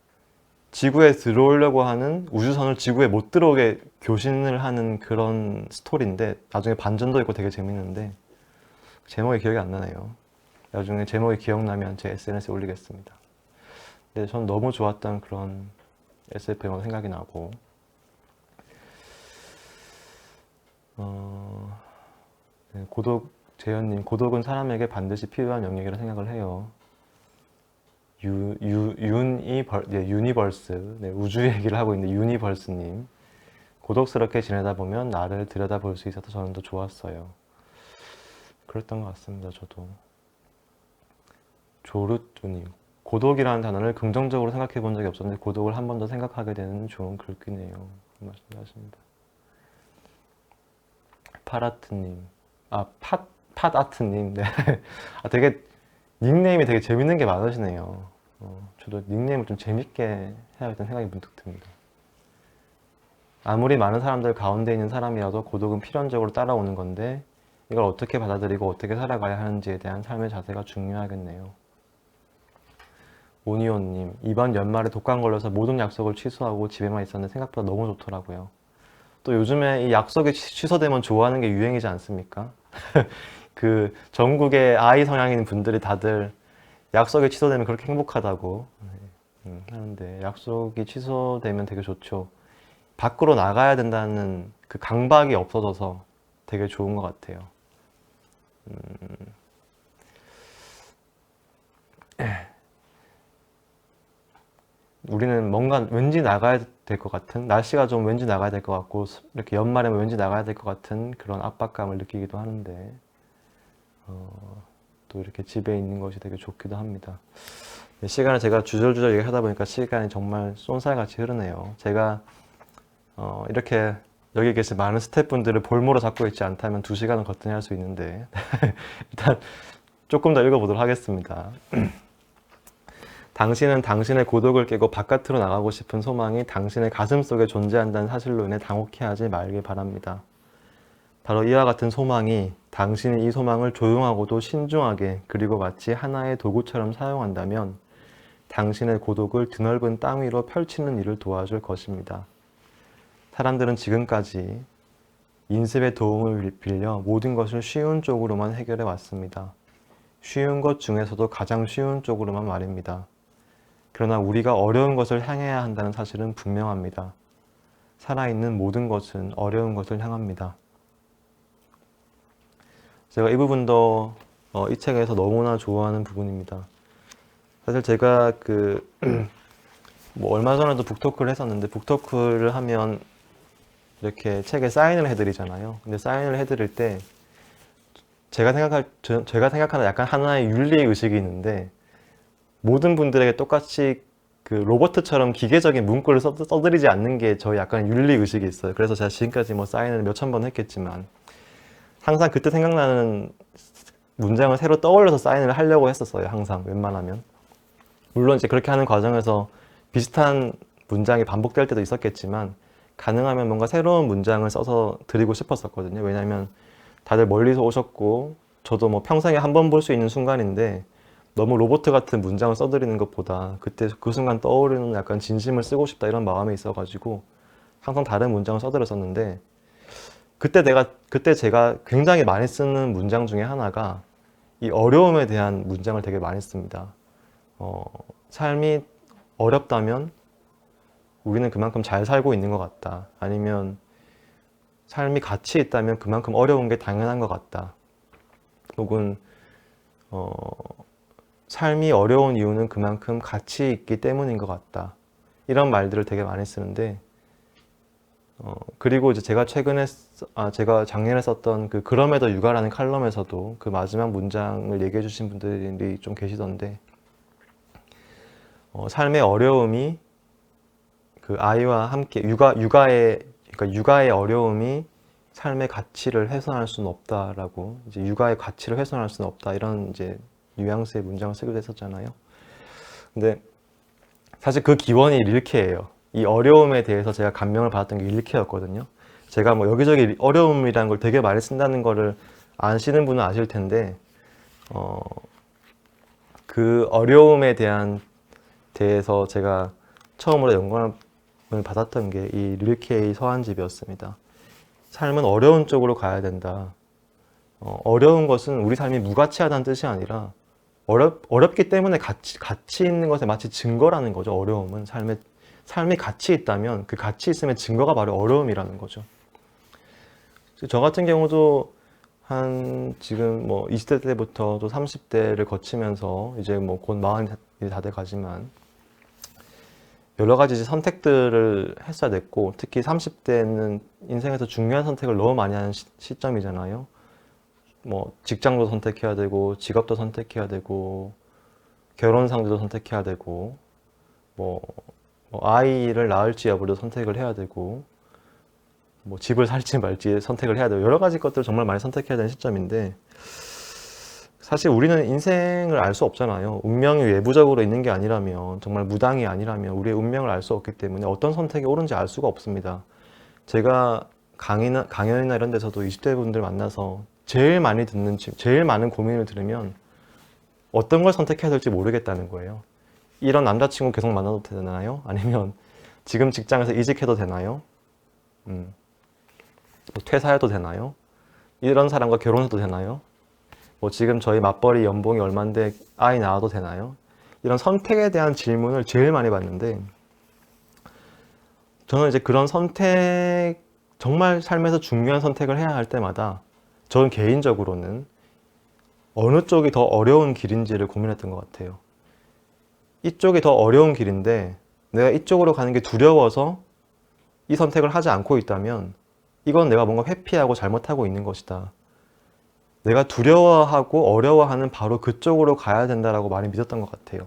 지구에 들어오려고 하는 우주선을 지구에 못 들어오게 교신을 하는 그런 스토리인데, 나중에 반전도 있고 되게 재밌는데 제목이 기억이 안 나네요. 나중에 제목이 기억나면 제 SNS에 올리겠습니다. 근데 전 너무 좋았던 그런 SF 영화 생각이 나고, 네, 재현님, 고독은 사람에게 반드시 필요한 영역이라 생각을 해요. 유니버스, 네, 우주 얘기를 하고 있는 유니버스님, 고독스럽게 지내다 보면 나를 들여다볼 수 있어서 저는 더 좋았어요. 그랬던 것 같습니다. 저도. 조르뚜님, 고독이라는 단어를 긍정적으로 생각해 본 적이 없었는데 고독을 한 번 더 생각하게 되는 좋은 글귀네요. 말씀하십니다. 파라트님, 팟아트님, 네. 되게 닉네임이 되게 재밌는 게 많으시네요. 저도 닉네임을 좀 재밌게 해야겠다는 생각이 문득 듭니다. 아무리 많은 사람들 가운데 있는 사람이라도 고독은 필연적으로 따라오는 건데, 이걸 어떻게 받아들이고 어떻게 살아가야 하는지에 대한 삶의 자세가 중요하겠네요. 오니온님, 이번 연말에 독감 걸려서 모든 약속을 취소하고 집에만 있었는데 생각보다 너무 좋더라고요. 또 요즘에 이 약속이 취소되면 좋아하는 게 유행이지 않습니까? 그 전국의 아이 성향인 분들이 다들 약속이 취소되면 그렇게 행복하다고 하는데, 약속이 취소되면 되게 좋죠. 밖으로 나가야 된다는 그 강박이 없어져서 되게 좋은 것 같아요. 우리는 뭔가 왠지 나가야 될 것 같은, 날씨가 좀 왠지 나가야 될 것 같고, 이렇게 연말에면 왠지 나가야 될 것 같은 그런 압박감을 느끼기도 하는데, 또 이렇게 집에 있는 것이 되게 좋기도 합니다. 시간을 제가 주절주절 얘기하다 보니까 시간이 정말 쏜살같이 흐르네요. 제가 이렇게 여기 계신 많은 스태프분들을 볼모로 잡고 있지 않다면 2시간은 거뜬히 할 수 있는데 일단 조금 더 읽어보도록 하겠습니다. 당신은 당신의 고독을 깨고 바깥으로 나가고 싶은 소망이 당신의 가슴 속에 존재한다는 사실로 인해 당혹해하지 말길 바랍니다. 바로 이와 같은 소망이 당신이 이 소망을 조용하고도 신중하게, 그리고 마치 하나의 도구처럼 사용한다면 당신의 고독을 드넓은 땅 위로 펼치는 일을 도와줄 것입니다. 사람들은 지금까지 인습의 도움을 빌려 모든 것을 쉬운 쪽으로만 해결해 왔습니다. 쉬운 것 중에서도 가장 쉬운 쪽으로만 말입니다. 그러나 우리가 어려운 것을 향해야 한다는 사실은 분명합니다. 살아있는 모든 것은 어려운 것을 향합니다. 제가 이 부분도 이 책에서 너무나 좋아하는 부분입니다. 사실 제가 뭐 얼마 전에도 북토크를 했었는데, 북토크를 하면 이렇게 책에 사인을 해드리잖아요. 근데 사인을 해드릴 때 제가 생각하는 약간 하나의 윤리 의식이 있는데, 모든 분들에게 똑같이 그 로버트처럼 기계적인 문구를 써드리지 않는 게 저희 약간 윤리 의식이 있어요. 그래서 제가 지금까지 뭐 사인을 몇천 번 했겠지만 항상 그때 생각나는 문장을 새로 떠올려서 사인을 하려고 했었어요. 항상 웬만하면. 물론 이제 그렇게 하는 과정에서 비슷한 문장이 반복될 때도 있었겠지만, 가능하면 뭔가 새로운 문장을 써서 드리고 싶었었거든요. 왜냐하면 다들 멀리서 오셨고 저도 뭐 평생에 한 번 볼 수 있는 순간인데 너무 로봇 같은 문장을 써드리는 것보다 그때 그 순간 떠오르는 약간 진심을 쓰고 싶다 이런 마음이 있어가지고 항상 다른 문장을 써드렸었는데 그때 제가 굉장히 많이 쓰는 문장 중에 하나가 이 어려움에 대한 문장을 되게 많이 씁니다. 삶이 어렵다면 우리는 그만큼 잘 살고 있는 것 같다. 아니면 삶이 가치 있다면 그만큼 어려운 게 당연한 것 같다. 혹은 어, 삶이 어려운 이유는 그만큼 가치 있기 때문인 것 같다. 이런 말들을 되게 많이 쓰는데 그리고 이제 제가 작년에 썼던 그 그럼에도 육아라는 칼럼에서도 그 마지막 문장을 얘기해 주신 분들이 좀 계시던데 삶의 어려움이 그 아이와 함께 그러니까 육아의 어려움이 삶의 가치를 훼손할 수는 없다라고 이제 육아의 가치를 훼손할 수는 없다 이런 이제 뉘앙스의 문장을 쓰기도 했었잖아요. 근데 사실 그 기원이 릴케예요. 이 어려움에 대해서 제가 감명을 받았던 게 릴케였거든요. 제가 뭐 여기저기 어려움이라는 걸 되게 많이 쓴다는 거를 아시는 분은 아실 텐데 어, 그 어려움에 대해서 제가 처음으로 영감을 받았던 게 이 릴케의 서한집이었습니다. 삶은 어려운 쪽으로 가야 된다. 어려운 것은 우리 삶이 무가치하다는 뜻이 아니라 어렵기 때문에 가치 있는 것에 마치 증거라는 거죠. 어려움은 삶이 가치 있다면 그 가치 있음의 증거가 바로 어려움이라는 거죠. 저 같은 경우도 한 지금 뭐 20대 때부터 또 30대를 거치면서 이제 뭐 곧 40이 다 돼 가지만 여러 가지 선택들을 했어야 됐고 특히 30대는 인생에서 중요한 선택을 너무 많이 하는 시점이잖아요. 뭐 직장도 선택해야 되고 직업도 선택해야 되고 결혼 상대도 선택해야 되고 뭐 아이를 낳을지 여부도 선택을 해야 되고 뭐 집을 살지 말지 선택을 해야 되고 여러 가지 것들을 정말 많이 선택해야 되는 시점인데 사실 우리는 인생을 알 수 없잖아요. 운명이 외부적으로 있는 게 아니라면 정말 무당이 아니라면 우리의 운명을 알 수 없기 때문에 어떤 선택이 옳은지 알 수가 없습니다. 제가 강연이나 이런 데서도 20대 분들 만나서 제일 많은 고민을 들으면 어떤 걸 선택해야 될지 모르겠다는 거예요. 이런 남자친구 계속 만나도 되나요? 아니면 지금 직장에서 이직해도 되나요? 뭐 퇴사해도 되나요? 이런 사람과 결혼해도 되나요? 뭐 지금 저희 맞벌이 연봉이 얼만데 아이 낳아도 되나요? 이런 선택에 대한 질문을 제일 많이 받는데 저는 이제 그런 정말 삶에서 중요한 선택을 해야 할 때마다 저는 개인적으로는 어느 쪽이 더 어려운 길인지를 고민했던 것 같아요. 이쪽이 더 어려운 길인데 내가 이쪽으로 가는 게 두려워서 이 선택을 하지 않고 있다면 이건 내가 뭔가 회피하고 잘못하고 있는 것이다. 내가 두려워하고 어려워하는 바로 그쪽으로 가야 된다라고 많이 믿었던 것 같아요.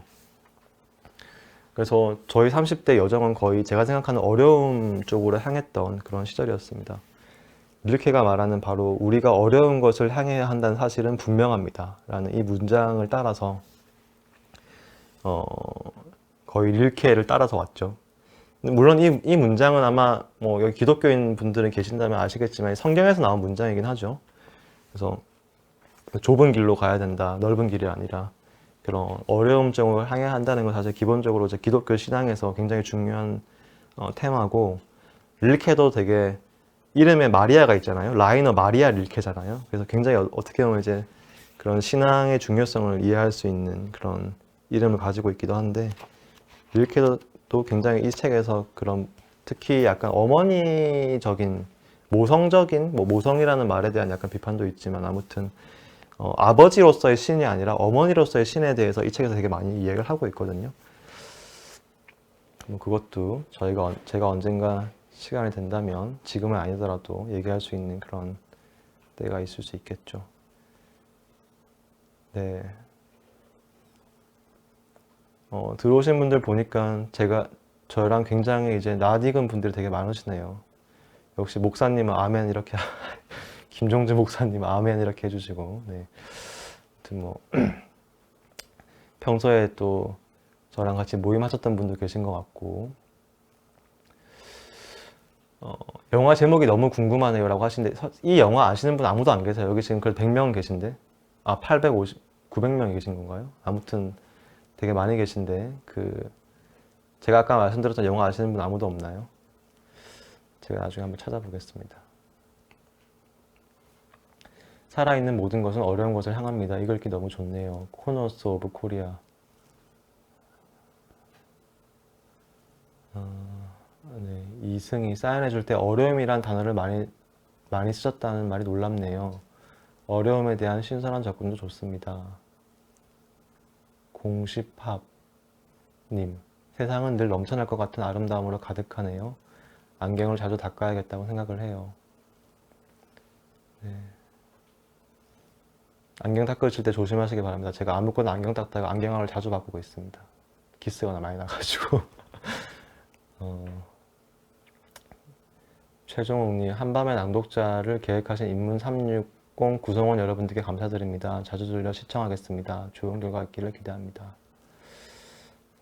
그래서 저희 30대 여정은 거의 제가 생각하는 어려움 쪽으로 향했던 그런 시절이었습니다. 릴케가 말하는 바로 우리가 어려운 것을 향해야 한다는 사실은 분명합니다. 라는 이 문장을 따라서 거의 릴케를 따라서 왔죠. 물론 이 문장은 아마 뭐 여기 기독교인 분들은 계신다면 아시겠지만 성경에서 나온 문장이긴 하죠. 그래서 좁은 길로 가야 된다. 넓은 길이 아니라 그런 어려움 쪽을 향해야 한다는 건 사실 기본적으로 이제 기독교 신앙에서 굉장히 중요한 테마고 릴케도 되게 이름에 마리아가 있잖아요. 라이너 마리아 릴케잖아요. 그래서 굉장히 어떻게 보면 이제 그런 신앙의 중요성을 이해할 수 있는 그런 이름을 가지고 있기도 한데 릴케도 굉장히 이 책에서 그런 특히 약간 어머니적인 모성적인 뭐 모성이라는 말에 대한 약간 비판도 있지만 아무튼 아버지로서의 신이 아니라 어머니로서의 신에 대해서 이 책에서 되게 많이 이야기를 하고 있거든요. 뭐 그것도 제가 언젠가 시간이 된다면 지금은 아니더라도 얘기할 수 있는 그런 때가 있을 수 있겠죠. 네. 들어오신 분들 보니까 저랑 굉장히 이제 낯익은 분들이 되게 많으시네요. 역시 목사님은 아멘 이렇게 김종주 목사님 아멘 이렇게 해주시고 네. 아무튼 뭐 평소에 또 저랑 같이 모임하셨던 분도 계신 것 같고 어, 영화 제목이 너무 궁금하네요 라고 하시는데 이 영화 아시는 분 아무도 안 계세요. 여기 지금 그래도 100명 계신데 850, 900명이 계신 건가요? 아무튼 되게 많이 계신데 제가 아까 말씀드렸던 영화 아시는 분 아무도 없나요? 제가 나중에 한번 찾아보겠습니다. 살아있는 모든 것은 어려운 것을 향합니다. 이거 읽기 너무 좋네요. 코너스 오브 코리아. 네, 이승이 사인해줄 때 어려움이란 단어를 많이 쓰셨다는 말이 놀랍네요. 어려움에 대한 신선한 접근도 좋습니다. 공시팝님, 세상은 늘 넘쳐날 것 같은 아름다움으로 가득하네요. 안경을 자주 닦아야겠다고 생각을 해요. 네. 안경 닦으실 때 조심하시기 바랍니다. 제가 아무거나 안경 닦다가 안경알을 자주 바꾸고 있습니다. 기스가 많이 나가지고. 최종욱님, 한밤의 낭독자를 계획하신 인문 360 구성원 여러분들께 감사드립니다. 자주 들려 시청하겠습니다. 좋은 결과 있기를 기대합니다.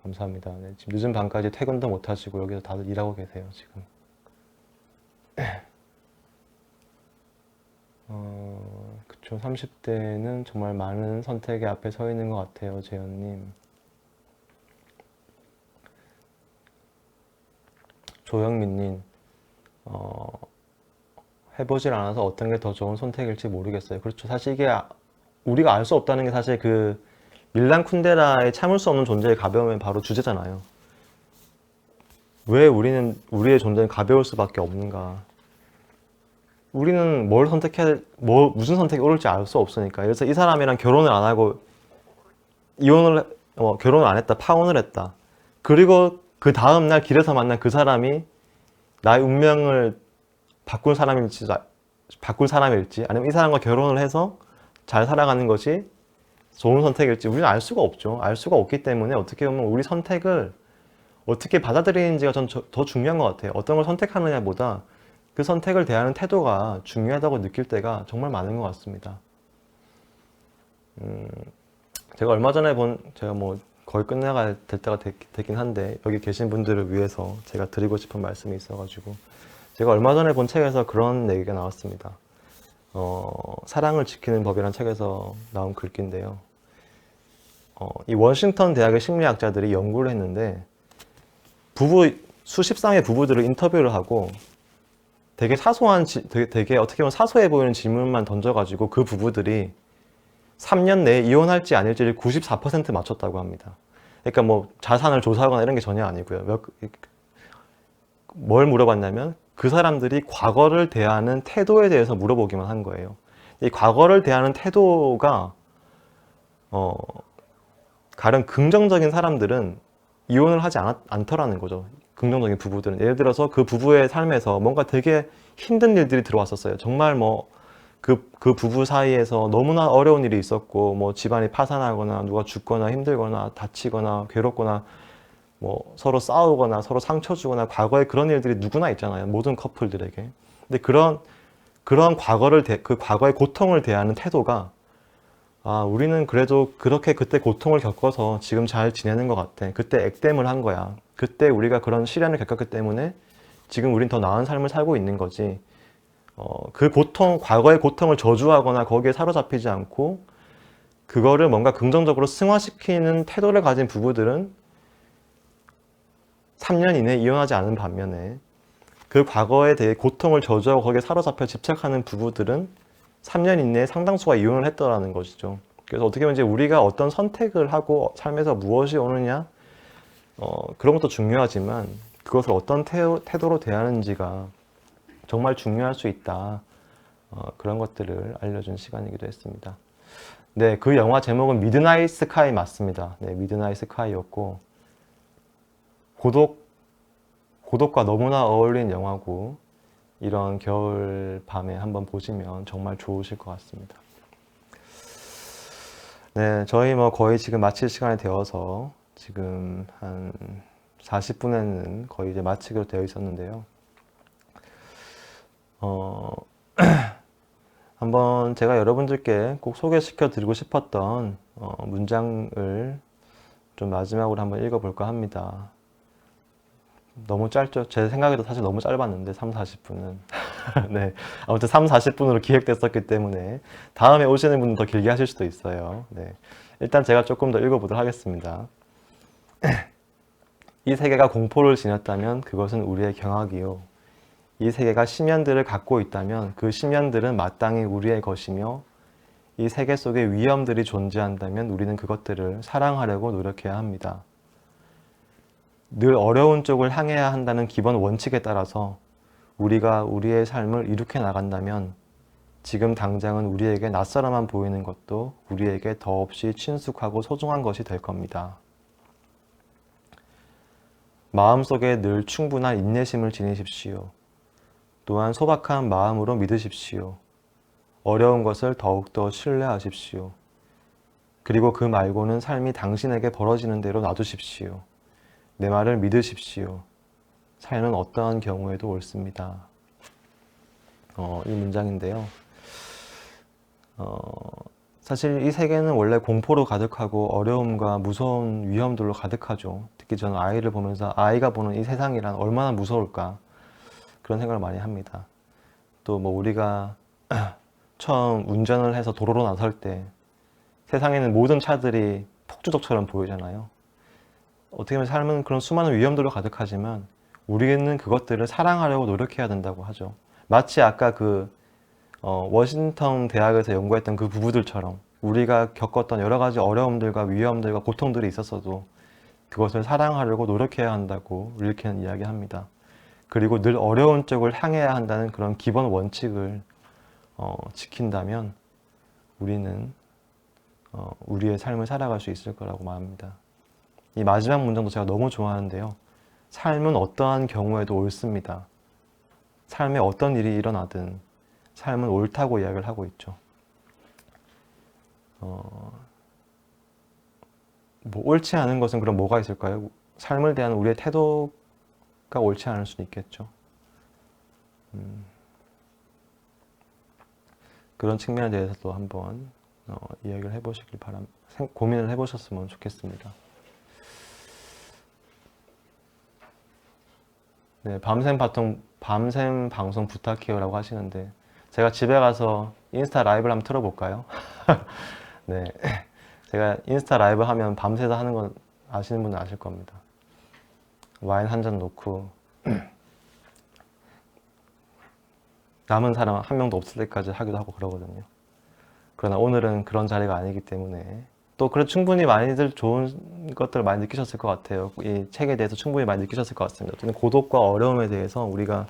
감사합니다. 네, 지금 늦은 밤까지 퇴근도 못 하시고 여기서 다들 일하고 계세요, 지금. 그쵸. 30대는 정말 많은 선택의 앞에 서 있는 것 같아요, 재현님. 조영민님, 해보질 않아서 어떤 게 더 좋은 선택일지 모르겠어요. 그렇죠. 사실 이게 우리가 알 수 없다는 게 사실 밀란 쿤데라의 참을 수 없는 존재의 가벼움의 바로 주제잖아요. 왜 우리의 존재는 가벼울 수밖에 없는가? 우리는 무슨 선택이 옳을지 알 수 없으니까. 그래서 이 사람이랑 결혼을 안 하고 결혼을 안 했다, 파혼을 했다. 그리고 그 다음날 길에서 만난 그 사람이 나의 운명을 바꿀 사람일지, 아니면 이 사람과 결혼을 해서 잘 살아가는 것이 좋은 선택일지 우리는 알 수가 없죠. 알 수가 없기 때문에 어떻게 보면 우리 선택을 어떻게 받아들이는지가 전 더 중요한 것 같아요. 어떤 걸 선택하느냐보다 그 선택을 대하는 태도가 중요하다고 느낄 때가 정말 많은 것 같습니다. 제가 얼마 전에 제가 뭐 거의 끝나가야 될 때가 되긴 한데 여기 계신 분들을 위해서 제가 드리고 싶은 말씀이 있어가지고 제가 얼마 전에 본 책에서 그런 얘기가 나왔습니다. 사랑을 지키는 법이라는 책에서 나온 글귀인데요. 이 워싱턴 대학의 심리학자들이 연구를 했는데 수십 쌍의 부부들을 인터뷰를 하고 되게 되게 어떻게 보면 사소해 보이는 질문만 던져가지고 그 부부들이 3년 내에 이혼할지 아닐지를 94% 맞췄다고 합니다. 그러니까 뭐 자산을 조사하거나 이런 게 전혀 아니고요. 뭘 물어봤냐면 그 사람들이 과거를 대하는 태도에 대해서 물어보기만 한 거예요. 이 과거를 대하는 태도가 가령 긍정적인 사람들은 이혼을 하지 않더라는 거죠. 긍정적인 부부들은. 예를 들어서 그 부부의 삶에서 뭔가 되게 힘든 일들이 들어왔었어요. 정말 뭐 그 부부 사이에서 너무나 어려운 일이 있었고 뭐 집안이 파산하거나 누가 죽거나 힘들거나 다치거나 괴롭거나 뭐 서로 싸우거나 서로 상처 주거나 과거에 그런 일들이 누구나 있잖아요. 모든 커플들에게. 근데 그런 그 과거의 고통을 대하는 태도가 우리는 그래도 그렇게 그때 고통을 겪어서 지금 잘 지내는 것 같아. 그때 액땜을 한 거야. 그때 우리가 그런 시련을 겪었기 때문에 지금 우린 더 나은 삶을 살고 있는 거지. 과거의 고통을 저주하거나 거기에 사로잡히지 않고 그거를 뭔가 긍정적으로 승화시키는 태도를 가진 부부들은 3년 이내에 이혼하지 않은 반면에 그 과거에 대해 고통을 저주하고 거기에 사로잡혀 집착하는 부부들은 3년 이내에 상당수가 이혼을 했더라는 것이죠. 그래서 어떻게 보면 이제 우리가 어떤 선택을 하고 삶에서 무엇이 오느냐 그런 것도 중요하지만 그것을 어떤 태도로 대하는지가 정말 중요할 수 있다. 그런 것들을 알려준 시간이기도 했습니다. 네, 그 영화 제목은 미드나잇 스카이 맞습니다. 네, 미드나잇 스카이였고 고독과 너무나 어울리는 영화고 이런 겨울 밤에 한번 보시면 정말 좋으실 것 같습니다. 네, 저희 뭐 거의 지금 마칠 시간이 되어서 지금 한 40분에는 거의 이제 마치기로 되어 있었는데요. 한번 제가 여러분들께 꼭 소개시켜 드리고 싶었던 문장을 좀 마지막으로 한번 읽어볼까 합니다. 너무 짧죠? 제 생각에도 사실 너무 짧았는데 3, 40분은 네, 아무튼 3, 40분으로 기획됐었기 때문에 다음에 오시는 분은 더 길게 하실 수도 있어요. 네, 일단 제가 조금 더 읽어보도록 하겠습니다. 이 세계가 공포를 지녔다면 그것은 우리의 경악이요. 이 세계가 심연들을 갖고 있다면 그 심연들은 마땅히 우리의 것이며 이 세계 속에 위험들이 존재한다면 우리는 그것들을 사랑하려고 노력해야 합니다. 늘 어려운 쪽을 향해야 한다는 기본 원칙에 따라서 우리가 우리의 삶을 이룩해 나간다면 지금 당장은 우리에게 낯설어만 보이는 것도 우리에게 더없이 친숙하고 소중한 것이 될 겁니다. 마음속에 늘 충분한 인내심을 지니십시오. 또한 소박한 마음으로 믿으십시오. 어려운 것을 더욱더 신뢰하십시오. 그리고 그 말고는 삶이 당신에게 벌어지는 대로 놔두십시오. 내 말을 믿으십시오. 삶은 어떠한 경우에도 옳습니다. 이 문장인데요. 사실 이 세계는 원래 공포로 가득하고 어려움과 무서운 위험들로 가득하죠. 특히 저는 아이를 보면서 아이가 보는 이 세상이란 얼마나 무서울까 그런 생각을 많이 합니다. 또 뭐 우리가 처음 운전을 해서 도로로 나설 때 세상에는 모든 차들이 폭주족처럼 보이잖아요. 어떻게 보면 삶은 그런 수많은 위험들로 가득하지만 우리는 그것들을 사랑하려고 노력해야 된다고 하죠. 마치 아까 워싱턴 대학에서 연구했던 그 부부들처럼 우리가 겪었던 여러 가지 어려움들과 위험들과 고통들이 있었어도 그것을 사랑하려고 노력해야 한다고 릴케는 이야기합니다. 그리고 늘 어려운 쪽을 향해야 한다는 그런 기본 원칙을 지킨다면 우리는 우리의 삶을 살아갈 수 있을 거라고 말합니다. 이 마지막 문장도 제가 너무 좋아하는데요. 삶은 어떠한 경우에도 옳습니다. 삶에 어떤 일이 일어나든 삶은 옳다고 이야기를 하고 있죠. 뭐 옳지 않은 것은 그럼 뭐가 있을까요? 삶을 대한 우리의 태도가 옳지 않을 수도 있겠죠. 그런 측면에 대해서도 한번 이야기를 해보시길 바랍니다. 고민을 해보셨으면 좋겠습니다. 네, 밤샘 방송 부탁해요라고 하시는데 제가 집에 가서 인스타 라이브를 한번 틀어볼까요? 네, 제가 인스타 라이브 하면 밤새서 하는 건 아시는 분은 아실 겁니다. 와인 한 잔 놓고 남은 사람 한 명도 없을 때까지 하기도 하고 그러거든요. 그러나 오늘은 그런 자리가 아니기 때문에 또 그래 충분히 많이들 좋은 것들을 많이 느끼셨을 것 같아요. 이 책에 대해서 충분히 많이 느끼셨을 것 같습니다. 어쨌든 고독과 어려움에 대해서 우리가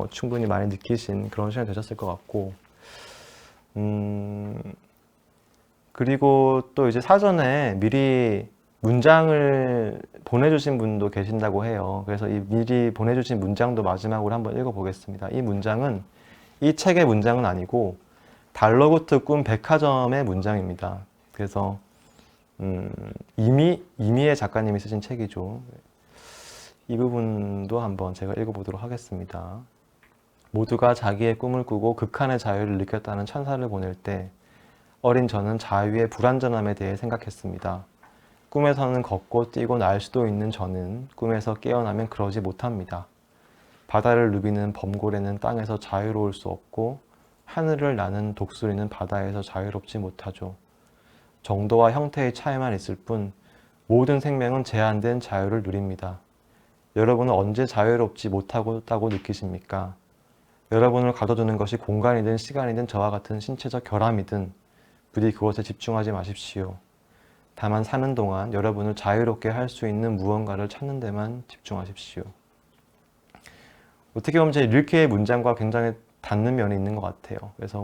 충분히 많이 느끼신 그런 시간이 되셨을 것 같고 그리고 또 이제 사전에 미리 문장을 보내주신 분도 계신다고 해요. 그래서 이 미리 보내주신 문장도 마지막으로 한번 읽어보겠습니다. 이 문장은 이 책의 문장은 아니고 달러구트 꿈 백화점의 문장입니다. 그래서 이미의 작가님이 쓰신 책이죠. 이 부분도 한번 제가 읽어보도록 하겠습니다. 모두가 자기의 꿈을 꾸고 극한의 자유를 느꼈다는 천사를 보낼 때 어린 저는 자유의 불완전함에 대해 생각했습니다. 꿈에서는 걷고 뛰고 날 수도 있는 저는 꿈에서 깨어나면 그러지 못합니다. 바다를 누비는 범고래는 땅에서 자유로울 수 없고 하늘을 나는 독수리는 바다에서 자유롭지 못하죠. 정도와 형태의 차이만 있을 뿐 모든 생명은 제한된 자유를 누립니다. 여러분은 언제 자유롭지 못하다고 느끼십니까? 여러분을 가둬두는 것이 공간이든 시간이든 저와 같은 신체적 결함이든 부디 그것에 집중하지 마십시오. 다만 사는 동안 여러분을 자유롭게 할 수 있는 무언가를 찾는 데만 집중하십시오. 어떻게 보면 제 릴케의 문장과 굉장히 닿는 면이 있는 것 같아요. 그래서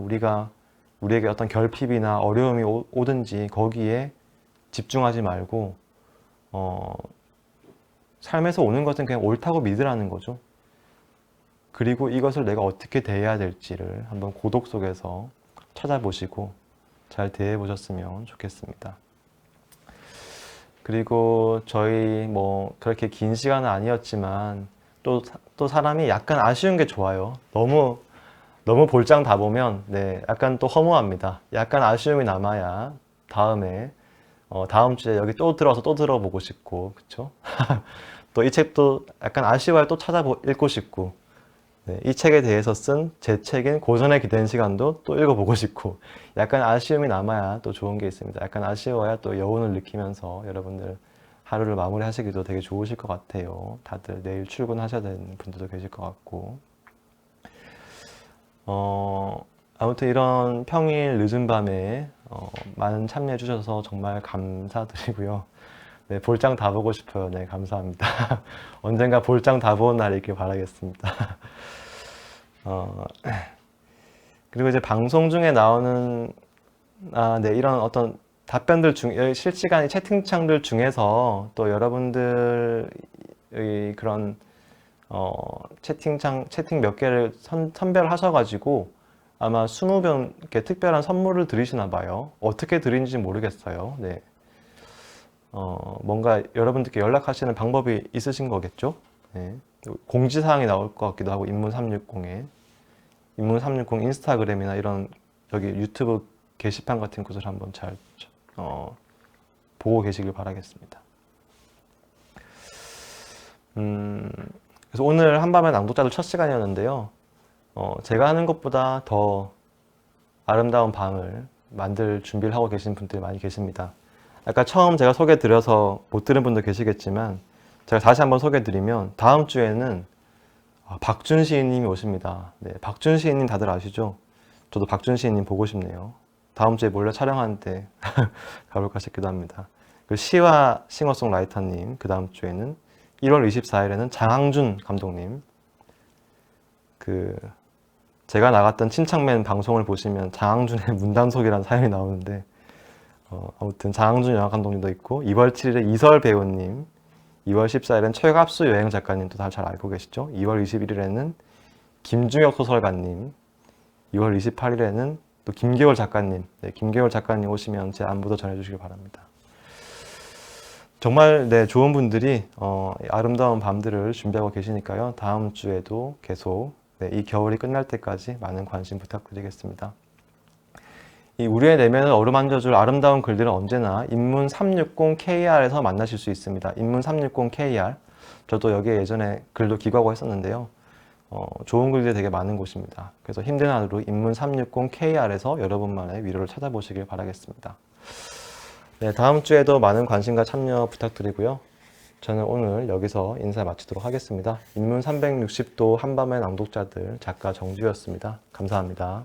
우리에게 어떤 결핍이나 어려움이 오든지 거기에 집중하지 말고 삶에서 오는 것은 그냥 옳다고 믿으라는 거죠. 그리고 이것을 내가 어떻게 대해야 될지를 한번 고독 속에서 찾아보시고 잘 대해 보셨으면 좋겠습니다. 그리고 저희 뭐 그렇게 긴 시간은 아니었지만 또 사람이 약간 아쉬운 게 좋아요. 너무 볼장 다 보면 약간 또 허무합니다. 약간 아쉬움이 남아야 다음에 다음 주에 여기 또 들어와서 또 들어보고 싶고 그쵸? 또 이 책도 약간 아쉬워야 또 읽고 싶고, 네, 이 책에 대해서 쓴 제 책인 고전에 기댄 시간도 또 읽어보고 싶고, 약간 아쉬움이 남아야 또 좋은 게 있습니다. 약간 아쉬워야 또 여운을 느끼면서 여러분들 하루를 마무리하시기도 되게 좋으실 것 같아요. 다들 내일 출근하셔야 되는 분들도 계실 것 같고. 아무튼 이런 평일 늦은 밤에 많은 참여해 주셔서 정말 감사드리고요. 네, 볼장 다 보고 싶어요. 네, 감사합니다. 언젠가 볼장 다 보는 날이 있길 바라겠습니다. 어, 그리고 이제 방송 중에 나오는 네, 이런 어떤 답변들 중, 실시간 채팅창들 중에서 또 여러분들의 그런 채팅 몇 개를 선별하셔가지고 아마 20분께 특별한 선물을 드리시나 봐요. 어떻게 드리는지 모르겠어요. 네. 뭔가 여러분들께 연락하시는 방법이 있으신 거겠죠? 네. 공지사항이 나올 것 같기도 하고, 인문 360에. 인문 360 인스타그램이나 이런 여기 유튜브 게시판 같은 곳을 한번 잘 보고 계시길 바라겠습니다. 그래서 오늘 한밤의 낭독자들 첫 시간이었는데요. 제가 하는 것보다 더 아름다운 밤을 만들 준비를 하고 계신 분들이 많이 계십니다. 아까 처음 제가 소개 드려서 못 들은 분도 계시겠지만 제가 다시 한번 소개 드리면 다음 주에는 박준 시인님이 오십니다. 네, 박준 시인님 다들 아시죠? 저도 박준 시인님 보고 싶네요. 다음 주에 몰래 촬영하는데 가볼까 싶기도 합니다. 그 시와 싱어송라이터님, 그 다음 주에는 1월 24일에는 장항준 감독님, 제가 나갔던 침착맨 방송을 보시면 장항준의 문단속이라는 사연이 나오는데, 아무튼 장항준 영화 감독님도 있고, 2월 7일에 이설 배우님, 2월 14일엔 최갑수 여행 작가님도 다 잘 알고 계시죠? 2월 21일에는 김중혁 소설가님, 2월 28일에는 또 김계월 작가님, 네, 김계월 작가님 오시면 제 안부도 전해주시기 바랍니다. 정말 네, 좋은 분들이 아름다운 밤들을 준비하고 계시니까요. 다음 주에도 계속 네, 이 겨울이 끝날 때까지 많은 관심 부탁드리겠습니다. 이 우리의 내면을 어루만져줄 아름다운 글들은 언제나 인문 360KR에서 만나실 수 있습니다. 인문 360KR. 저도 여기에 예전에 글도 기고하고 했었는데요. 좋은 글들이 되게 많은 곳입니다. 그래서 힘든 하루 인문 360KR에서 여러분만의 위로를 찾아보시길 바라겠습니다. 네, 다음 주에도 많은 관심과 참여 부탁드리고요. 저는 오늘 여기서 인사 마치도록 하겠습니다. 인문 360도 한밤의 낭독자들 작가 정주였습니다. 감사합니다.